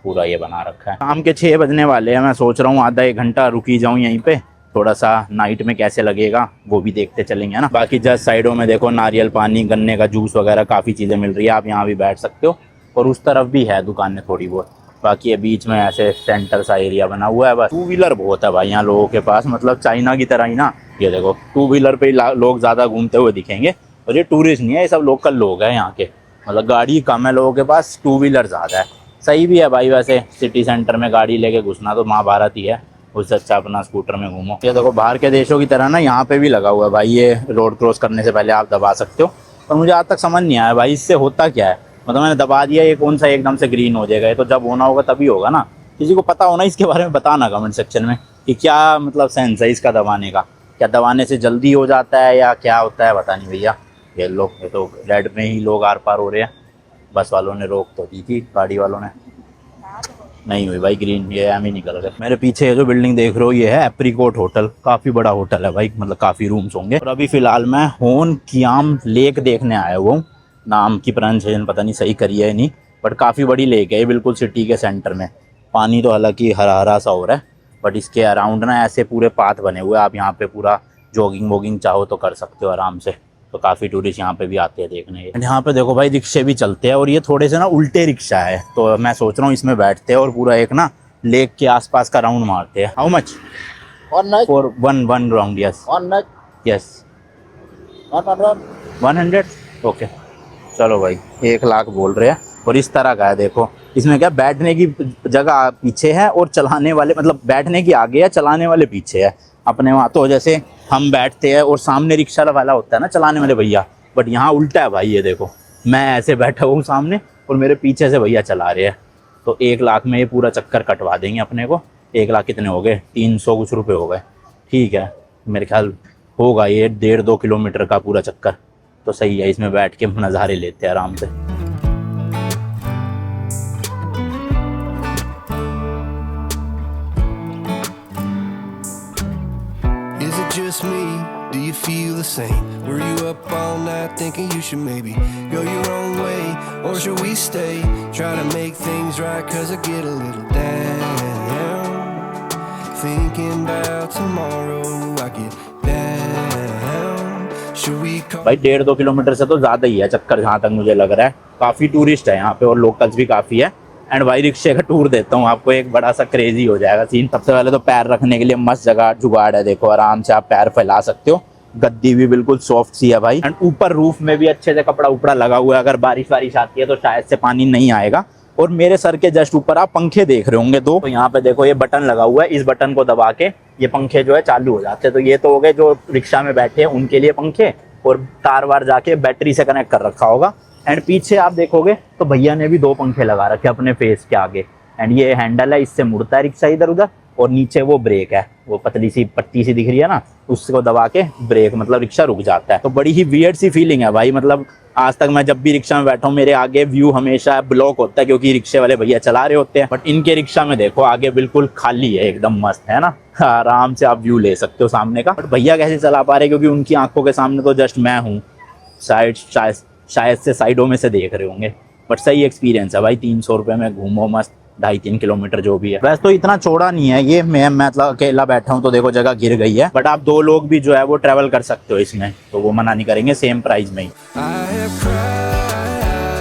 पूरा ये बना रखा है। शाम के 6 बजने वाले हैं, मैं सोच रहा हूँ आधा 1 घंटा रुकी जाऊँ यहीं पे, थोड़ा सा नाइट में कैसे लगेगा वो भी देखते चलेंगे ना। बाकी जस्ट साइडों में देखो नारियल पानी, गन्ने का जूस वगैरह काफ़ी चीज़ें मिल रही है, आप यहाँ भी बैठ सकते हो। और उस तरफ भी है दुकानें थोड़ी बहुत, बाकी ये बीच में ऐसे सेंटर सा एरिया बना हुआ है बस। 2 व्हीलर बहुत है भाई यहाँ लोगों के पास, मतलब चाइना की तरह ही ना। ये देखो 2 व्हीलर पे लोग ज़्यादा घूमते हुए दिखेंगे, और ये टूरिस्ट नहीं है, ये सब लोकल लोग हैं यहाँ के, मतलब गाड़ी कम है लोगों के पास, 2 व्हीलर ज़्यादा है। सही भी है भाई, वैसे सिटी सेंटर में गाड़ी लेके घुसना तो महाभारत ही है, उससे अच्छा अपना स्कूटर में घूमो। ये देखो बाहर के देशों की तरह ना यहाँ पे भी लगा हुआ है भाई, ये रोड क्रॉस करने से पहले आप दबा सकते हो। पर मुझे आज तक समझ नहीं आया भाई इससे होता क्या है, मतलब मैंने दबा दिया, ये कौन सा एकदम से ग्रीन हो जाएगा, ये तो जब होना होगा तभी होगा ना। किसी को पता होना इसके बारे में बताना कमेंट सेक्शन में कि क्या मतलब सेंस है इसका दबाने का, क्या दबाने से जल्दी हो जाता है या क्या होता है, पता नहीं भैया। ये लोग, ये तो रेड में ही लोग आर पार हो रहे हैं, बस वालों ने रोक तो दी थी, गाड़ी वालों ने। नहीं हुई भाई ग्रीन, ये एम ही निकल गए। मेरे पीछे ये जो बिल्डिंग देख रहे हो ये है एप्रीकोट होटल, काफ़ी बड़ा होटल है भाई, मतलब काफ़ी रूम्स होंगे। और अभी फ़िलहाल मैं होन कियाम लेक देखने आया हुआ हूँ। नाम की प्रोनाउंसिएशन पता नहीं सही करी है नहीं, बट काफ़ी बड़ी लेक है ये, बिल्कुल सिटी के सेंटर में। पानी तो हालांकि हरा हरा सा हो रहा है, बट इसके अराउंड ना ऐसे पूरे पाथ बने हुए हैं, आप यहाँ पे पूरा जॉगिंग वॉगिंग चाहो तो कर सकते हो आराम से। तो काफ़ी टूरिस्ट यहाँ पे भी आते हैं देखने। एंड यहाँ पे देखो भाई रिक्शे भी चलते हैं, और ये थोड़े से ना उल्टे रिक्शा है, तो मैं सोच रहा हूँ इसमें बैठते हैं और पूरा एक ना लेक के आसपास का राउंड मारते हैं। How much?
One night,
for one round? Yes
one night,
yes
100.
100। Okay चलो भाई 1 लाख बोल रहे हैं। और इस तरह का है देखो, इसमें क्या बैठने की जगह पीछे है और चलाने वाले, मतलब बैठने की आगे है, चलाने वाले पीछे है। अपने वहाँ तो जैसे हम बैठते हैं और सामने रिक्शा वाला होता है ना चलाने वाले भैया, बट यहाँ उल्टा है भाई। ये देखो मैं ऐसे बैठा हूँ सामने और मेरे पीछे से भैया चला रहे हैं। तो 1 लाख में ये पूरा चक्कर कटवा देंगे अपने को। 1 लाख कितने हो गए? 300 कुछ रुपये हो गए। ठीक है, मेरे ख्याल होगा ये 1.5-2 किलोमीटर का पूरा चक्कर। तो सही है, इसमें बैठ के नज़ारे लेते हैं आराम से।
Is it just me? Do you feel the same? Were you up all night thinking you should maybe go your own way? Or should we stay? Try to make things right, cause I get a little down. Thinking about tomorrow, I get down. Should we call?
भाई 1.5-2 kilometre से तो ज़्यादा ही है चक्कर, जहाँ तक मुझे लग रहा है। काफ़ी टूरिस्ट है यहाँ पे और लोकल्स भी काफ़ी है। एंड भाई रिक्शे का टूर देता हूँ आपको, एक बड़ा सा क्रेजी हो जाएगा सीन। सबसे पहले तो पैर रखने के लिए मस्त जगह जुगाड़ है, देखो आराम से आप पैर फैला सकते हो। गद्दी भी बिल्कुल सॉफ्ट सी है भाई। एंड ऊपर रूफ में भी अच्छे से कपड़ा उपड़ा लगा हुआ है, अगर बारिश वारिश आती है तो शायद से पानी नहीं आएगा। और मेरे सर के जस्ट ऊपर आप पंखे देख रहे होंगे दो, तो यहाँ पे देखो ये बटन लगा हुआ है, इस बटन को दबा के ये पंखे जो है चालू हो जाते हैं। तो ये तो हो गए जो रिक्शा में बैठे हैं उनके लिए पंखे, और तार वार जाके बैटरी से कनेक्ट कर रखा होगा। एंड पीछे आप देखोगे तो भैया ने भी 2 पंखे लगा रखे अपने फेस के आगे। एंड ये हैंडल है, इससे मुड़ता है रिक्शा इधर उधर, और नीचे वो ब्रेक है, वो पतली सी पट्टी सी दिख रही है ना, उसको दबा के ब्रेक, मतलब रिक्शा रुक जाता है। तो बड़ी ही वियर्ड सी फीलिंग है भाई। मतलब आज तक मैं जब भी रिक्शा में बैठा हूँ मेरे आगे व्यू हमेशा ब्लॉक होता है, क्योंकि रिक्शे वाले भैया चला रहे होते हैं। बट इनके रिक्शा में देखो आगे बिल्कुल खाली है, एकदम मस्त है ना, आराम से आप व्यू ले सकते हो सामने का। बट भैया कैसे चला पा रहे, क्योंकि उनकी आंखों के सामने तो जस्ट मैं हूँ, शायद से साइडों में से देख रहे होंगे। बट सही एक्सपीरियंस है भाई, 300 रुपये में घूमो मस्त, 2.5-3 किलोमीटर जो भी है। वैसे तो इतना चौड़ा नहीं है ये, मैं मतलब अकेला बैठा हूँ तो देखो जगह गिर गई है, बट आप 2 लोग भी जो है वो ट्रैवल कर सकते हो इसमें, तो वो मना नहीं करेंगे, सेम प्राइस में ही।
I have cried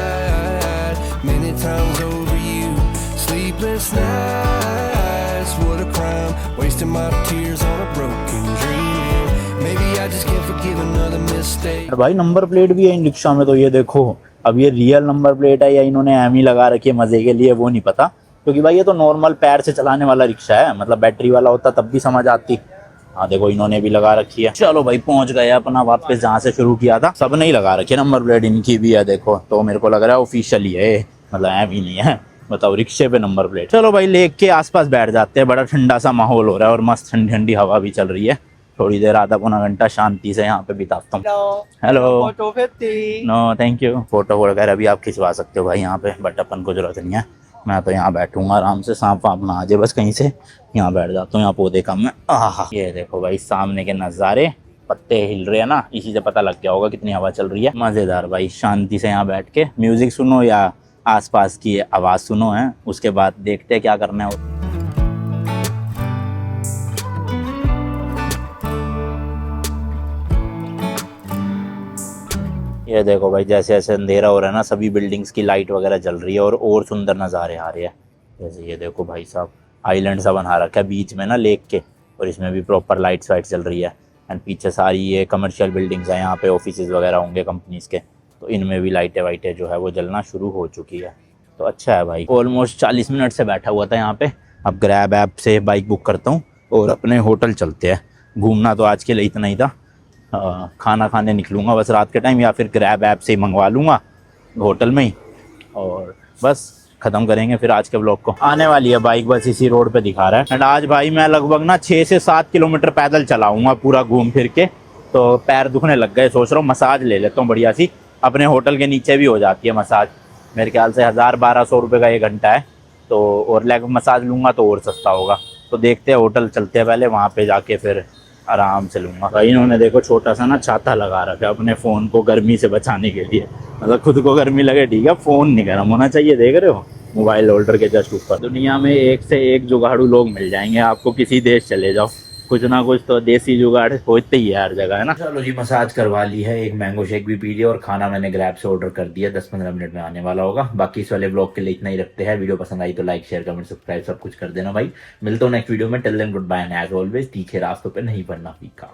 many times over you. Sleepless nights, what a crime. Wasting my tears on a broken dream. Maybe I just can't forgive another mistake.
भाई नंबर प्लेट भी है इन रिक्शा में, तो ये देखो अब ये रियल नंबर प्लेट है या इन्होंने एम ही लगा रखी है मजे के लिए, वो नहीं पता। क्योंकि भाई ये तो नॉर्मल पैर से चलाने वाला रिक्शा है, मतलब बैटरी वाला होता तब भी समझ आती। हाँ देखो इन्होंने भी लगा रखी है। चलो भाई पहुंच गए अपना वापस जहाँ से शुरू किया था। सब नहीं लगा रखी है नंबर प्लेट, इनकी भी है देखो। तो मेरे को लग रहा है ऑफिशियली है, मतलब एम ही नहीं है, बताओ रिक्शे पे नंबर प्लेट। चलो भाई लेक के आसपास बैठ जाते हैं, बड़ा ठंडा सा माहौल हो रहा है और मस्त ठंडी ठंडी हवा भी चल रही है। थोड़ी देर आधा पौना घंटा शांति से यहाँ पे बिताता हूँ। Hello.
Photo 50.
No thank you. Photo वगैरह भी आप खिंचवा सकते हो भाई यहाँ पे, बट अपन को जरूरत नहीं है। मैं तो यहाँ बैठूंगा आराम से, सांप वाप ना आ जाए बस कहीं से, यहाँ बैठ जाता हूँ। यहाँ पौधे कम है। आहा ये देखो भाई सामने के नज़ारे, पत्ते हिल रहे हैं ना, इसी से पता लग गया होगा कितनी हवा चल रही है। मज़ेदार भाई, शांति से यहाँ बैठ के म्यूज़िक सुनो या आसपास की आवाज़ सुनो है, उसके बाद देखते हैं क्या करना है। ये देखो भाई जैसे जैसे अंधेरा हो रहा है ना, सभी बिल्डिंग्स की लाइट वगैरह जल रही है और सुंदर नज़ारे आ रहे हैं। जैसे ये देखो भाई साहब आइलैंड सा बना रखा है बीच में ना लेक के, और इसमें भी प्रॉपर लाइट्स वाइट चल रही है। एंड पीछे सारी ये कमर्शियल बिल्डिंग्स हैं, यहाँ पे ऑफिसेज वगैरह होंगे कंपनीज़ के, तो इनमें भी लाइटें वाइटें जो है वो जलना शुरू हो चुकी है। तो अच्छा है भाई। ऑलमोस्ट 40 मिनट से बैठा हुआ था यहाँ पे। अब ग्रैब ऐप से बाइक बुक करता हूँ और अपने होटल चलते हैं। घूमना तो आज के लिए इतना ही था, खाना खाने निकलूँगा बस रात के टाइम, या फिर ग्रैब ऐप से ही मंगवा लूँगा होटल में ही, और बस ख़त्म करेंगे फिर आज के ब्लॉग को। आने वाली है बाइक, बस इसी रोड पे दिखा रहा है। एंड आज भाई मैं लगभग ना 6 से 7 किलोमीटर पैदल चलाऊँगा पूरा घूम फिर के, तो पैर दुखने लग गए। सोच रहा हूँ मसाज ले लेता हूँ बढ़िया सी, अपने होटल के नीचे भी हो जाती है मसाज। मेरे ख्याल से 1000-1200 रुपये का 1 घंटा है, तो और लेग मसाज लूँगा तो और सस्ता होगा। तो देखते हैं, होटल चलते हैं पहले, वहाँ पे जाके फिर आराम से लूँगा। भाई इन्होंने देखो छोटा सा ना छाता लगा रखा है अपने फ़ोन को गर्मी से बचाने के लिए। मतलब खुद को गर्मी लगे ठीक है, फ़ोन नहीं गर्म होना चाहिए। देख रहे हो मोबाइल होल्डर के जस्ट ऊपर। दुनिया में एक से एक जुगाड़ू लोग मिल जाएंगे आपको, किसी देश चले जाओ कुछ ना कुछ तो देसी जुगाड़ होते ही है हर जगह, है ना। चलो जी, मसाज करवा ली है, एक मैंगो शेक भी पी लिया और खाना मैंने ग्रैब से ऑर्डर कर दिया, 10-15 मिनट में आने वाला होगा। बाकी इस वाले ब्लॉग के लिए इतना ही रखते हैं। वीडियो पसंद आई तो लाइक शेयर कमेंट सब्सक्राइब सब कुछ कर देना भाई। मिलता हूँ नेक्स्ट वीडियो में। Till then goodbye and as always तीखे रास्तों पे नहीं पड़ना फीका।